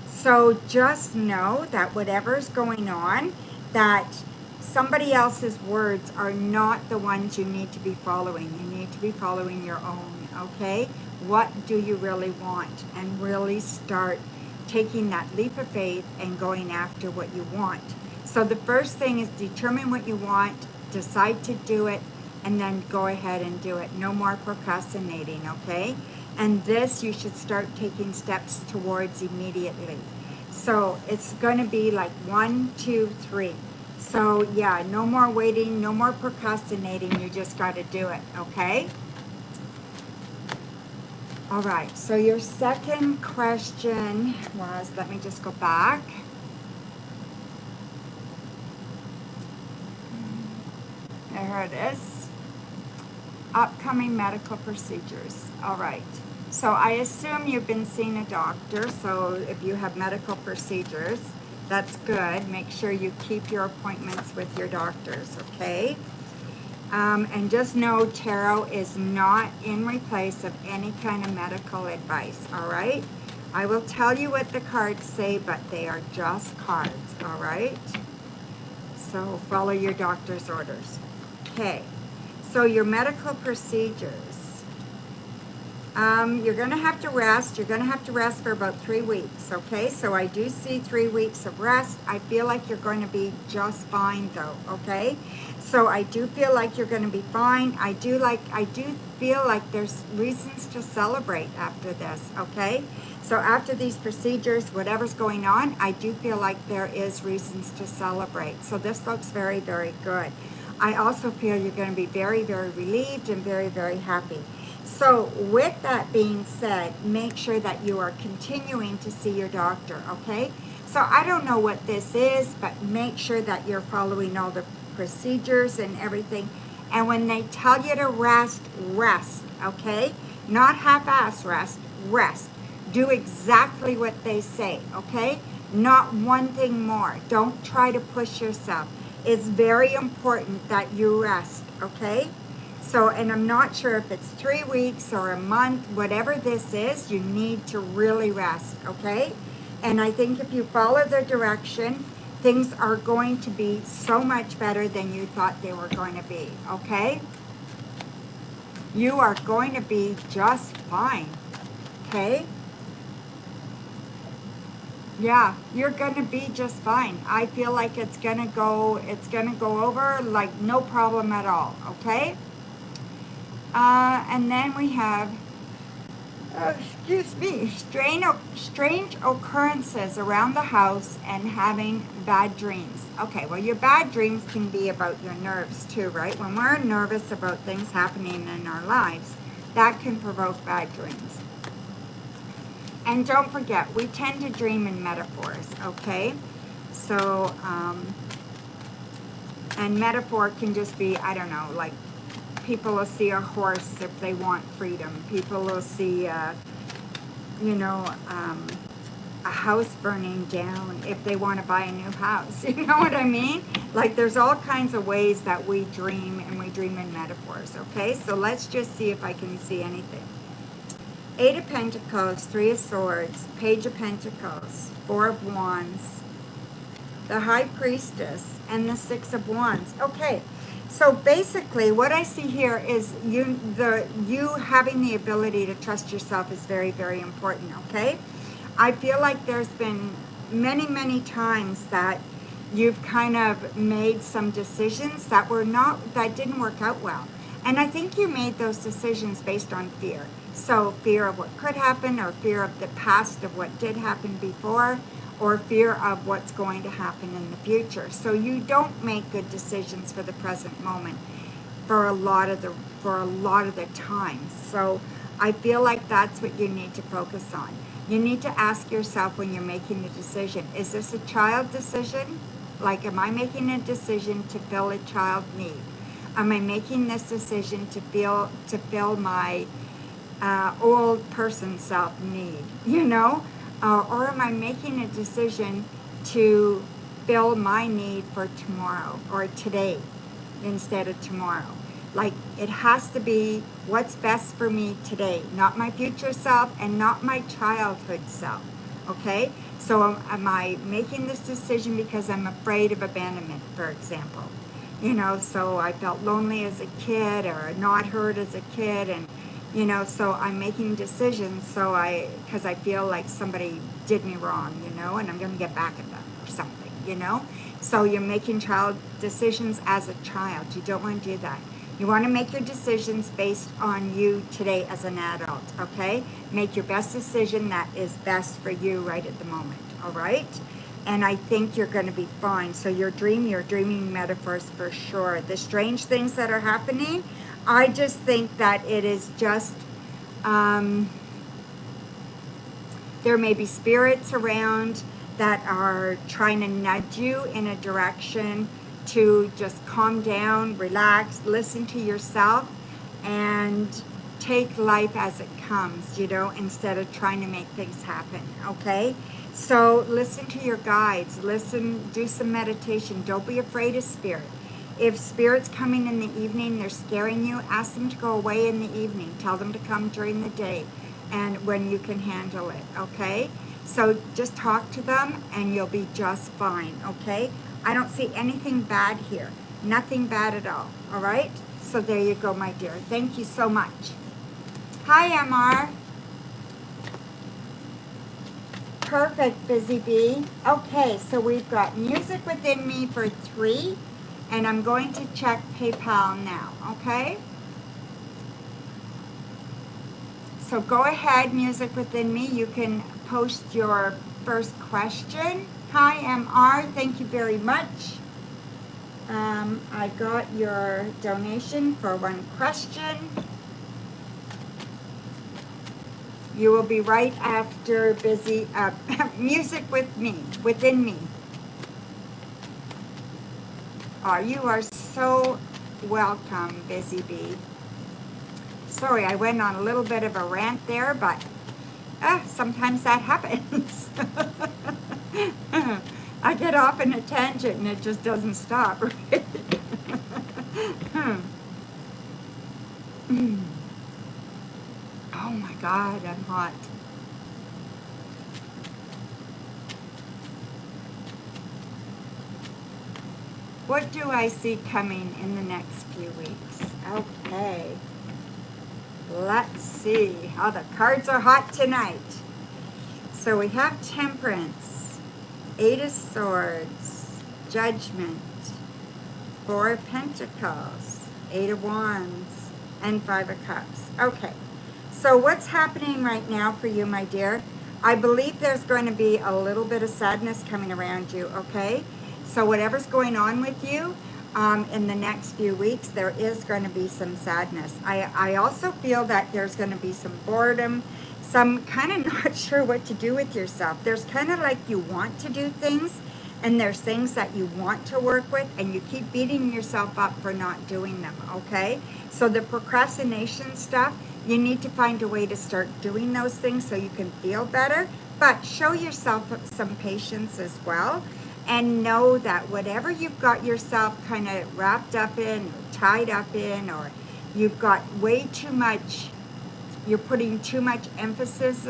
So just know that whatever's going on, that somebody else's words are not the ones you need to be following. You need to be following your own, okay? What do you really want? And really start taking that leap of faith and going after what you want. So the first thing is determine what you want, decide to do it, and then go ahead and do it. No more procrastinating, okay? And this you should start taking steps towards immediately. So it's going to be like 1, 2, 3. So yeah, no more waiting, no more procrastinating. You just got to do it, okay? All right, so your second question was, let me just go back. There it is. Upcoming medical procedures. All right. So I assume you've been seeing a doctor. So if you have medical procedures, that's good. Make sure you keep your appointments with your doctors, okay? And just know tarot is not in replace of any kind of medical advice, all right? I will tell you what the cards say, but they are just cards, all right? So follow your doctor's orders. Okay, so your medical procedures. You're going to have to rest. You're going to have to rest for about 3 weeks, okay? So I do see 3 weeks of rest. I feel like you're going to be just fine, though, okay? So I do feel like you're going to be fine. I do feel like there's reasons to celebrate after this, okay? So after these procedures, whatever's going on, I do feel like there is reasons to celebrate. So this looks very, very good. I also feel you're going to be very, very relieved and very, very happy. So with that being said, make sure that you are continuing to see your doctor, okay? So I don't know what this is, but make sure that you're following all the procedures and everything. And when they tell you to rest, rest, okay? Not half-ass rest, rest. Do exactly what they say, okay? Not one thing more. Don't try to push yourself. It's very important that you rest, okay? So, and I'm not sure if it's 3 weeks or a month, whatever this is, you need to really rest, okay? And I think if you follow the direction, things are going to be so much better than you thought they were going to be, okay? You are going to be just fine, okay? Yeah, you're going to be just fine. I feel like it's going to go over like no problem at all, okay? And then we have, strange occurrences around the house and having bad dreams. Okay, well, your bad dreams can be about your nerves too, right? When we're nervous about things happening in our lives, that can provoke bad dreams. And don't forget, we tend to dream in metaphors, okay? So, and metaphor can just be, I don't know, like people will see a horse if they want freedom. People will see, you know, a house burning down if they want to buy a new house. You know what I mean? Like there's all kinds of ways that we dream, and we dream in metaphors, okay? So let's just see if I can see anything. 8 of Pentacles, 3 of Swords, Page of Pentacles, 4 of Wands, the High Priestess, and the 6 of Wands. Okay, so basically what I see here is you having the ability to trust yourself is very, very important, okay? I feel like there's been many, many times that you've kind of made some decisions that didn't work out well. And I think you made those decisions based on fear. So fear of what could happen, or fear of the past of what did happen before, or fear of what's going to happen in the future. So you don't make good decisions for the present moment for a lot of the time. So I feel like that's what you need to focus on. You need to ask yourself when you're making a decision, is this a child decision? Like, am I making a decision to fill a child need? Am I making this decision to fill my old person self need, you know? Or am I making a decision to fill my need for tomorrow or today instead of tomorrow? Like, it has to be what's best for me today, not my future self and not my childhood self, okay? So am I making this decision because I'm afraid of abandonment, for example? You know, so I felt lonely as a kid or not heard as a kid, and you know, so I'm making decisions because I feel like somebody did me wrong, you know, and I'm going to get back at them or something, you know. So you're making child decisions as a child. You don't want to do that. You want to make your decisions based on you today as an adult, okay? Make your best decision that is best for you right at the moment, all right? And I think you're going to be fine. So you're dreaming metaphors for sure. The strange things that are happening, I just think that it is just, there may be spirits around that are trying to nudge you in a direction to just calm down, relax, listen to yourself, and take life as it comes, you know, instead of trying to make things happen, okay? So listen to your guides, do some meditation. Don't be afraid of spirit. If spirit's coming in the evening, they're scaring you, ask them to go away in the evening. Tell them to come during the day and when you can handle it, okay? So just talk to them and you'll be just fine, okay? I don't see anything bad here. Nothing bad at all right? So there you go, my dear. Thank you so much. Hi, MR. Perfect, Busy Bee. Okay, so we've got music within me for 3, and I'm going to check PayPal now, okay? So go ahead, music within me. You can post your first question. Hi, MR. Thank you very much. I got your donation for 1 question. You will be right after busy music within me. Oh, you are so welcome, Busy Bee. Sorry, I went on a little bit of a rant there, but sometimes that happens. I get off in a tangent and it just doesn't stop, right? Oh my God, I'm hot. What do I see coming in the next few weeks? Okay. Let's see. Oh, the cards are hot tonight. So we have Temperance, 8 of Swords, Judgment, 4 of Pentacles, 8 of Wands, and 5 of Cups. Okay. So what's happening right now for you, my dear? I believe there's going to be a little bit of sadness coming around you, okay? So whatever's going on with you in the next few weeks, there is going to be some sadness. I also feel that there's going to be some boredom, some kind of not sure what to do with yourself. There's kind of like you want to do things, and there's things that you want to work with and you keep beating yourself up for not doing them, okay? So the procrastination stuff, you need to find a way to start doing those things so you can feel better, but show yourself some patience as well, and know that whatever you've got yourself kind of wrapped up in, or tied up in, or you've got way too much, you're putting too much emphasis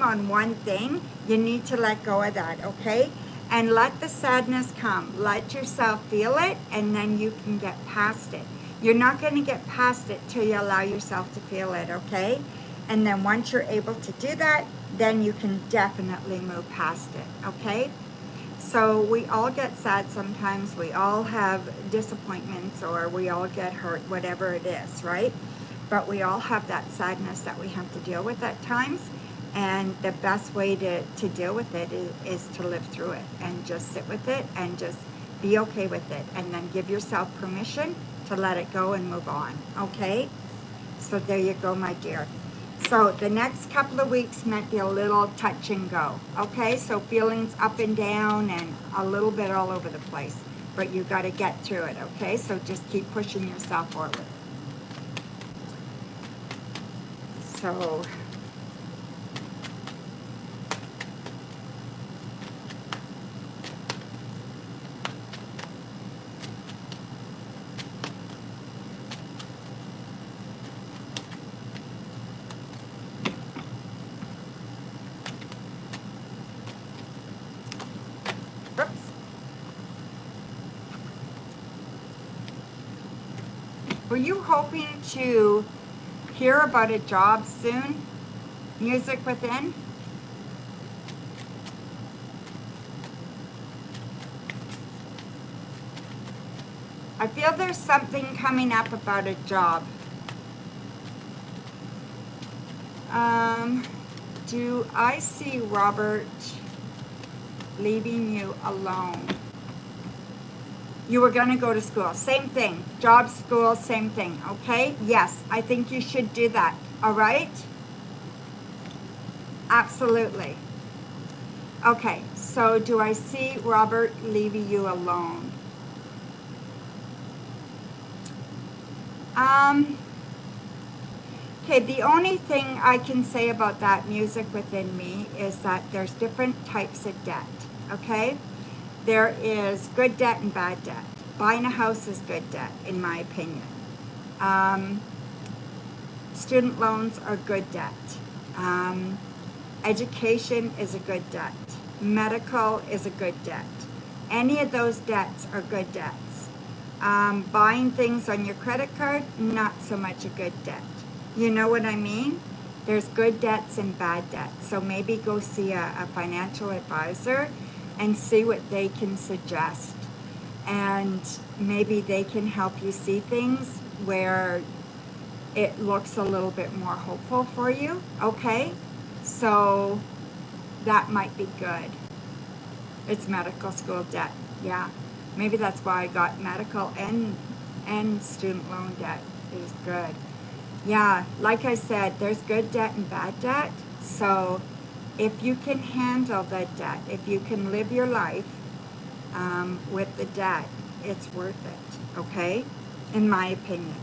on one thing, you need to let go of that, okay? And let the sadness come. Let yourself feel it, and then you can get past it. You're not going to get past it till you allow yourself to feel it, okay? And then once you're able to do that, then you can definitely move past it, okay? So we all get sad sometimes, we all have disappointments, or we all get hurt, whatever it is, right? But we all have that sadness that we have to deal with at times. And the best way to deal with it is to live through it and just sit with it and just be okay with it. And then give yourself permission to let it go and move on, okay? So there you go, my dear. So the next couple of weeks might be a little touch and go, okay? So feelings up and down and a little bit all over the place. But you got to get through it, okay? So just keep pushing yourself forward. So... Oops. Were you hoping to hear about a job soon? Music within? I feel there's something coming up about a job. Do I see Robert leaving you alone? You were going to go to school. Same thing. Job, school, same thing. Okay? Yes, I think you should do that. All right? Absolutely. Okay, so do I see Robert leaving you alone? Okay, the only thing I can say about that music within me is that there's different types of debt, okay? There is good debt and bad debt. Buying a house is good debt, in my opinion. Student loans are good debt. Education is a good debt. Medical is a good debt. Any of those debts are good debts. Buying things on your credit card, not so much a good debt. You know what I mean? There's good debts and bad debts. So maybe go see a financial advisor and see what they can suggest. And maybe they can help you see things where it looks a little bit more hopeful for you, okay? So that might be good. It's medical school debt, yeah. Maybe that's why I got medical and student loan debt is good. Yeah, like I said, there's good debt and bad debt. So if you can handle the debt, if you can live your life with the debt, it's worth it, okay? In my opinion.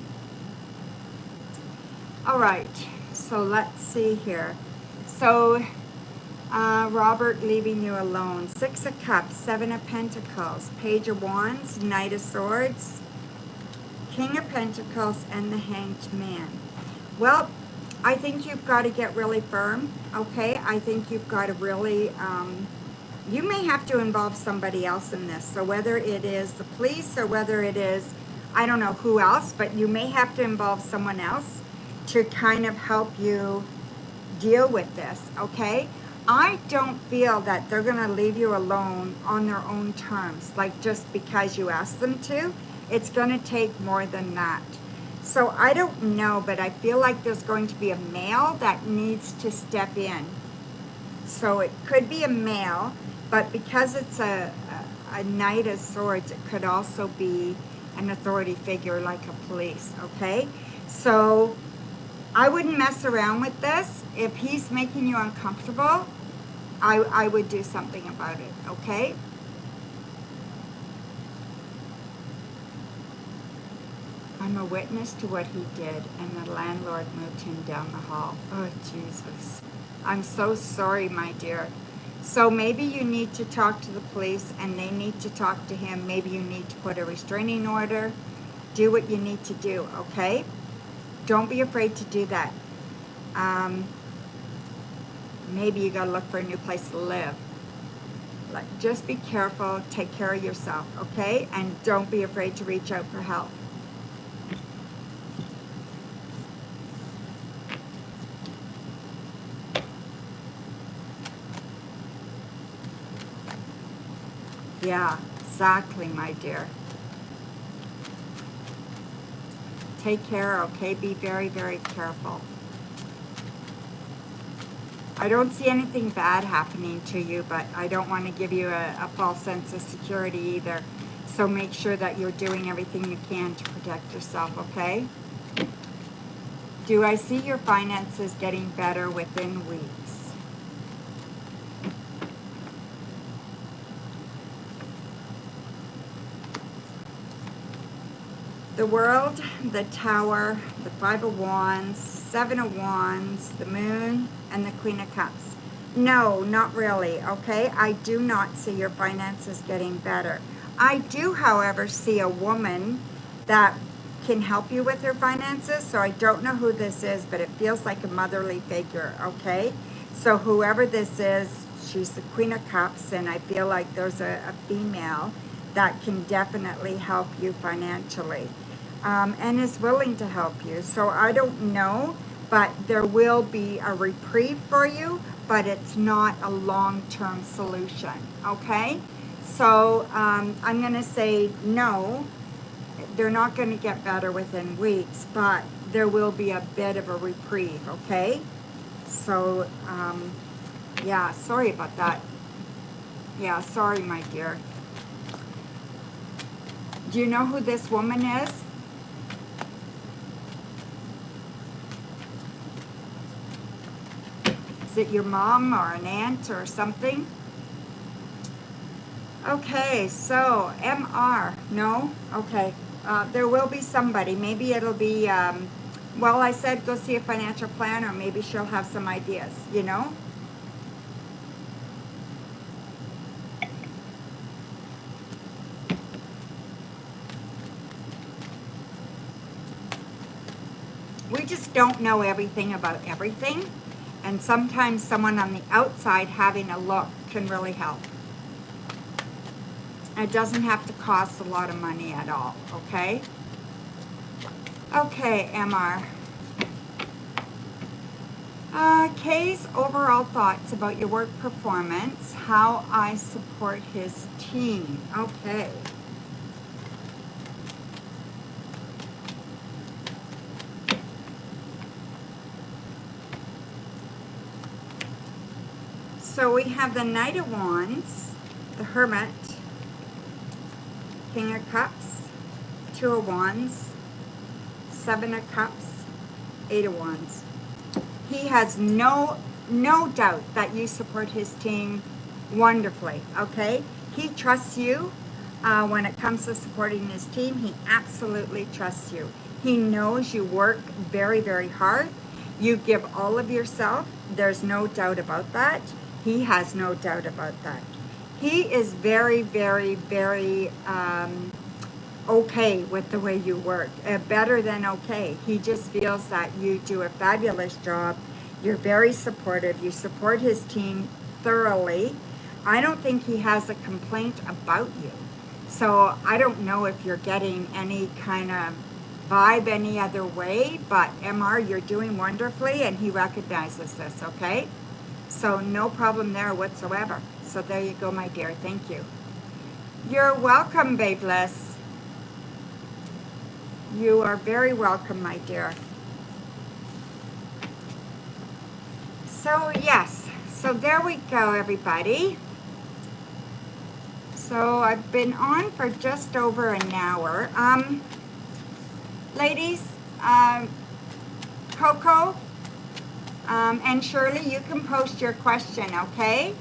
All right, so let's see here. So Robert leaving you alone. 6 of Cups, 7 of Pentacles, Page of Wands, Knight of Swords, King of Pentacles, and the Hanged Man. Well, I think you've got to get really firm, okay? I think you've got to really, you may have to involve somebody else in this. So whether it is the police or whether it is, I don't know who else, but you may have to involve someone else to kind of help you deal with this, okay? I don't feel that they're going to leave you alone on their own terms, like just because you ask them to. It's going to take more than that. So I don't know, but I feel like there's going to be a male that needs to step in. So it could be a male, but because it's a Knight of Swords, it could also be an authority figure like a police, okay? So I wouldn't mess around with this. If he's making you uncomfortable, I would do something about it, okay? I'm a witness to what he did, and the landlord moved him down the hall. Oh, Jesus. I'm so sorry, my dear. So maybe you need to talk to the police, and they need to talk to him. Maybe you need to put a restraining order. Do what you need to do, okay? Don't be afraid to do that. Maybe you gotta look for a new place to live. Like, just be careful, take care of yourself, okay? And don't be afraid to reach out for help. Yeah, exactly, my dear. Take care, okay? Be very, very careful. I don't see anything bad happening to you, but I don't want to give you a false sense of security either. So make sure that you're doing everything you can to protect yourself, okay? Do I see your finances getting better within weeks? The World, the Tower, the Five of Wands, Seven of Wands, the Moon, and the Queen of Cups. No, not really, okay? I do not see your finances getting better. I do, however, see a woman that can help you with her finances, so I don't know who this is, but it feels like a motherly figure, okay? So whoever this is, she's the Queen of Cups, and I feel like there's a female that can definitely help you financially, and is willing to help you. So I don't know, but there will be a reprieve for you, but it's not a long-term solution, okay? So I'm going to say no, they're not going to get better within weeks, but there will be a bit of a reprieve, okay? So, yeah, sorry about that. Yeah, sorry, my dear. Do you know who this woman is? Is it your mom or an aunt or something? Okay, so MR, no? Okay, there will be somebody. Maybe it'll be, well, I said go see a financial planner. Maybe she'll have some ideas, you know? We just don't know everything about everything. And sometimes someone on the outside having a look can really help. It doesn't have to cost a lot of money at all, okay? Okay, MR. Kay's overall thoughts about your work performance, how I support his team. Okay. So we have the Knight of Wands, the Hermit, King of Cups, Two of Wands, Seven of Cups, Eight of Wands. He has no doubt that you support his team wonderfully, okay? He trusts you when it comes to supporting his team. He absolutely trusts you. He knows you work very, very hard. You give all of yourself. There's no doubt about that. He has no doubt about that. He is very, very, very okay with the way you work, better than okay. He just feels that you do a fabulous job. You're very supportive. You support his team thoroughly. I don't think he has a complaint about you. So I don't know if you're getting any kind of vibe any other way, but MR, you're doing wonderfully, and he recognizes this, okay? So no problem there whatsoever. So there you go, my dear. Thank you. You're welcome, Babeless. You are very welcome, my dear. So yes, so there we go, everybody. So I've been on for just over an hour. Ladies, Coco, and Shirley, you can post your question, okay?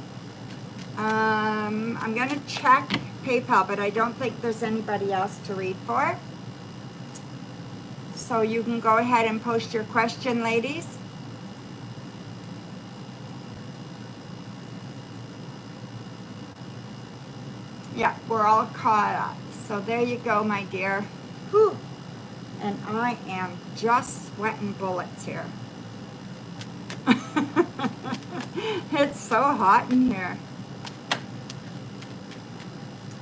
I'm gonna check PayPal, but I don't think there's anybody else to read for. So you can go ahead and post your question, ladies. Yeah, we're all caught up. So there you go, my dear. Whew. And I am just sweating bullets here. It's so hot in here.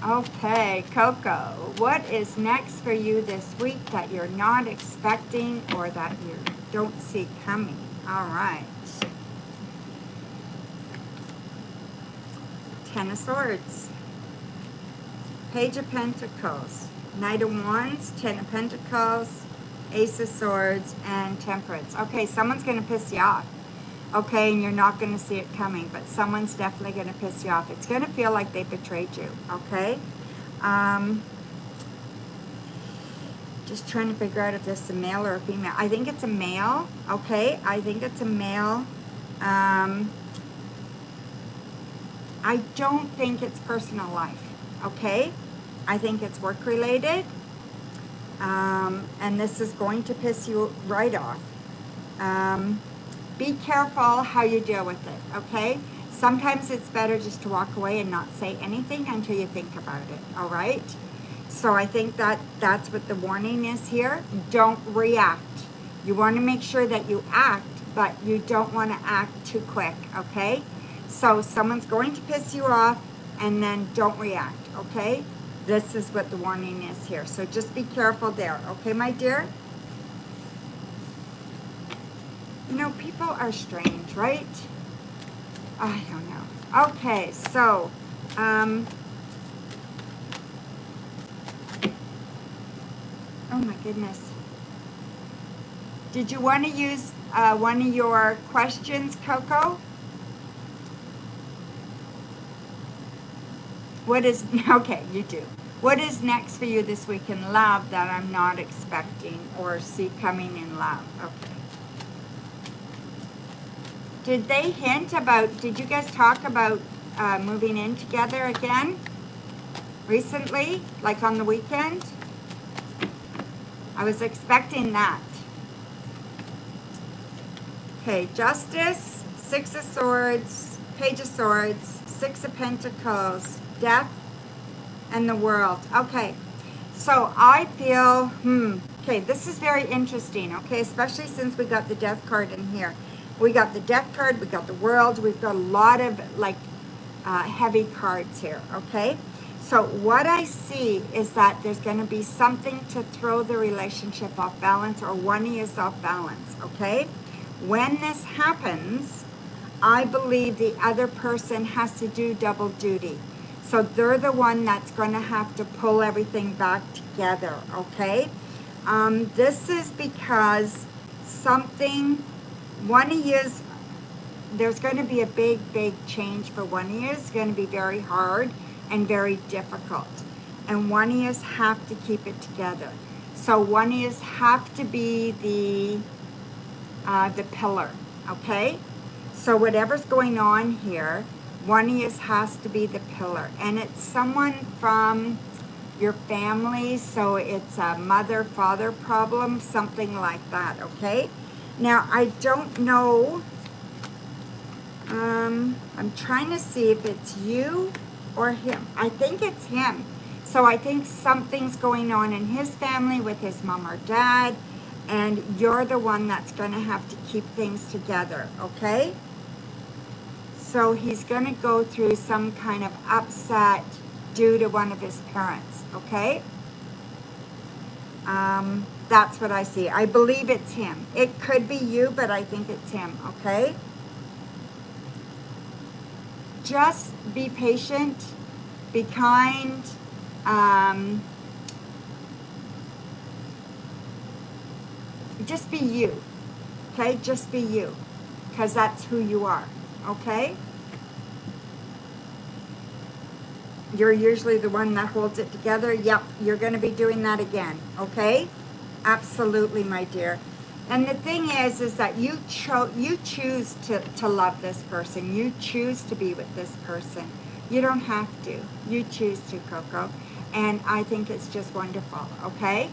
Okay, Coco, what is next for you this week that you're not expecting or that you don't see coming? All right. Ten of Swords, Page of Pentacles, Knight of Wands, Ten of Pentacles, Ace of Swords, and Temperance. Okay, someone's going to piss you off. Okay, and you're not going to see it coming, but someone's definitely going to piss you off. It's going to feel like they betrayed you, okay? Just trying to figure out if this is a male or a female. I think it's a male, okay? I think it's a male. I don't think it's personal life, okay? I think it's work-related, and this is going to piss you right off. Be careful how you deal with it, okay? Sometimes it's better just to walk away and not say anything until you think about it, all right? So I think that's what the warning is here. Don't react. You want to make sure that you act, but you don't want to act too quick, okay? So someone's going to piss you off, and then don't react, okay? This is what the warning is here. So just be careful there, okay, my dear? You know, people are strange, right? I don't know. Okay, so, oh my goodness. Did you want to use one of your questions, Coco? What is, okay, you do. What is next for you this week in love that I'm not expecting or see coming in love? Okay. Did they hint about, did you guys talk about moving in together again recently, like on the weekend? I was expecting that. Okay, Justice, Six of Swords, Page of Swords, Six of Pentacles, Death, and the World. Okay, so I feel, okay, this is very interesting, okay, especially since we got the Death card in here. We got the Death card, we got the World, we've got a lot of, like, heavy cards here, okay? So what I see is that there's going to be something to throw the relationship off balance, or one of you is off balance, okay? When this happens, I believe the other person has to do double duty. So they're the one that's going to have to pull everything back together, okay? This is because something, one of you's, there's going to be a big, big change for one of you. It's going to be very hard and very difficult. And one of you have to keep it together. So one of you have to be the pillar, okay? So whatever's going on here, one of you has to be the pillar. And it's someone from your family, so it's a mother-father problem, something like that, okay? Now, I don't know, I'm trying to see if it's you or him. I think it's him. So I think something's going on in his family with his mom or dad, and you're the one that's going to have to keep things together, okay? So he's going to go through some kind of upset due to one of his parents, okay? That's what I see. I believe it's him. It could be you, but I think it's him, okay? Just be patient, be kind, just be you, okay? Just be you, because that's who you are, okay? You're usually the one that holds it together. Yep, you're going to be doing that again, okay? Absolutely, my dear. And the thing is that you choose to love this person. You choose to be with this person. You don't have to. You choose to, Coco. And I think it's just wonderful, okay?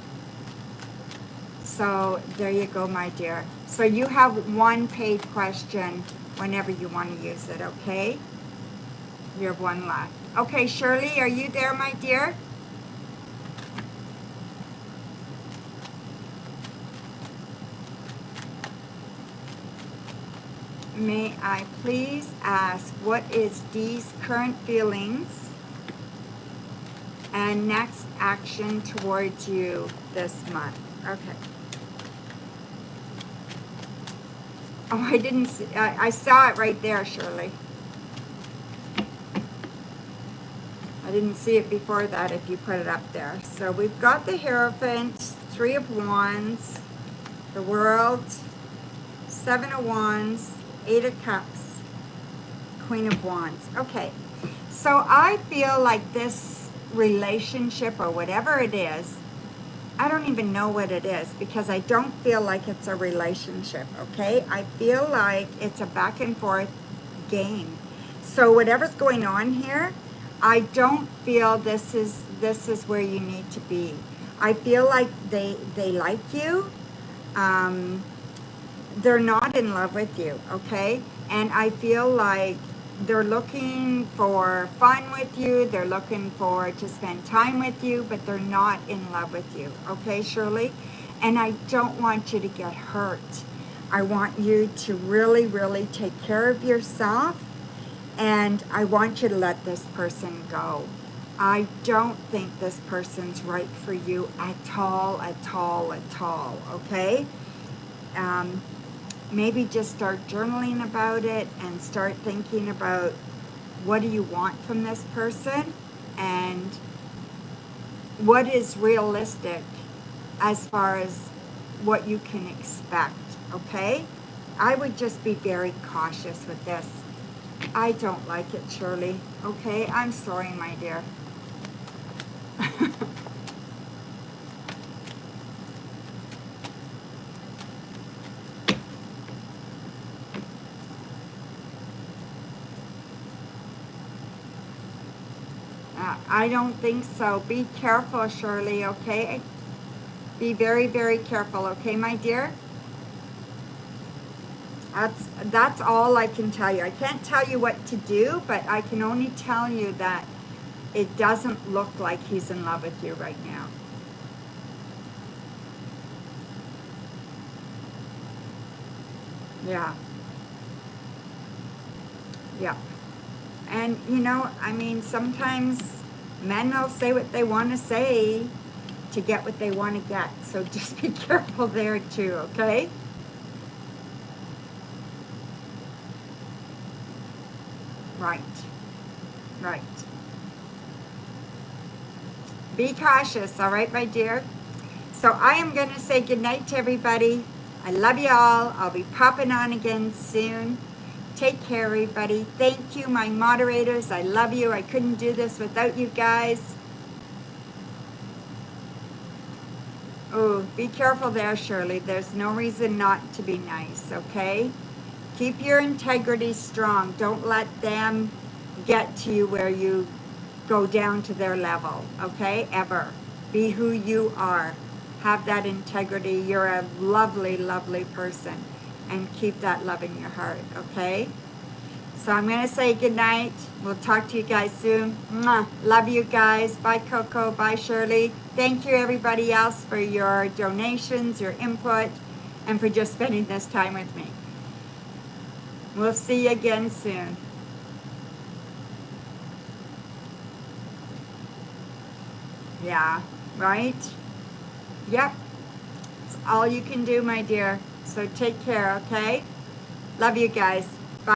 So there you go, my dear. So you have one paid question whenever you want to use it, okay? You have one left. Okay, Shirley, are you there, my dear? May I please ask, what is Dee's current feelings and next action towards you this month? Okay. Oh, I didn't see, I saw it right there, Shirley. I didn't see it before that if you put it up there. So we've got the Hierophant, Three of Wands, the World, Seven of Wands, Eight of Cups, Queen of Wands. Okay, so I feel like this relationship or whatever it is, I don't even know what it is because I don't feel like it's a relationship, okay? I feel like it's a back and forth game. So whatever's going on here, I don't feel this is where you need to be. I feel like they like you. They're not in love with you, okay? And I feel like they're looking for fun with you. They're looking for to spend time with you, but they're not in love with you, okay, Shirley? And I don't want you to get hurt. I want you to really, really take care of yourself, and I want you to let this person go. I don't think this person's right for you at all, okay? Maybe just start journaling about it and start thinking about what do you want from this person and what is realistic as far as what you can expect, okay? I would just be very cautious with this. I don't like it, Shirley, okay? I'm sorry, my dear. I don't think so. Be careful, Shirley, okay? Be very, very careful, okay, my dear? That's all I can tell you. I can't tell you what to do, but I can only tell you that it doesn't look like he's in love with you right now. Yeah. Yeah. And, you know, I mean, sometimes men will say what they want to say to get what they want to get. So just be careful there too, okay? Right. Right. Be cautious, all right, my dear? So I am going to say goodnight to everybody. I love you all. I'll be popping on again soon. Take care, everybody. Thank you, my moderators. I love you. I couldn't do this without you guys. Oh, be careful there, Shirley. There's no reason not to be nice, okay? Keep your integrity strong. Don't let them get to you where you go down to their level, okay? Ever. Be who you are. Have that integrity. You're a lovely, lovely person. And keep that love in your heart, okay? So I'm going to say goodnight. We'll talk to you guys soon. Mwah. Love you guys. Bye, Coco. Bye, Shirley. Thank you, everybody else, for your donations, your input, and for just spending this time with me. We'll see you again soon. Yeah, right? Yep. It's all you can do, my dear. So take care, okay? Love you guys.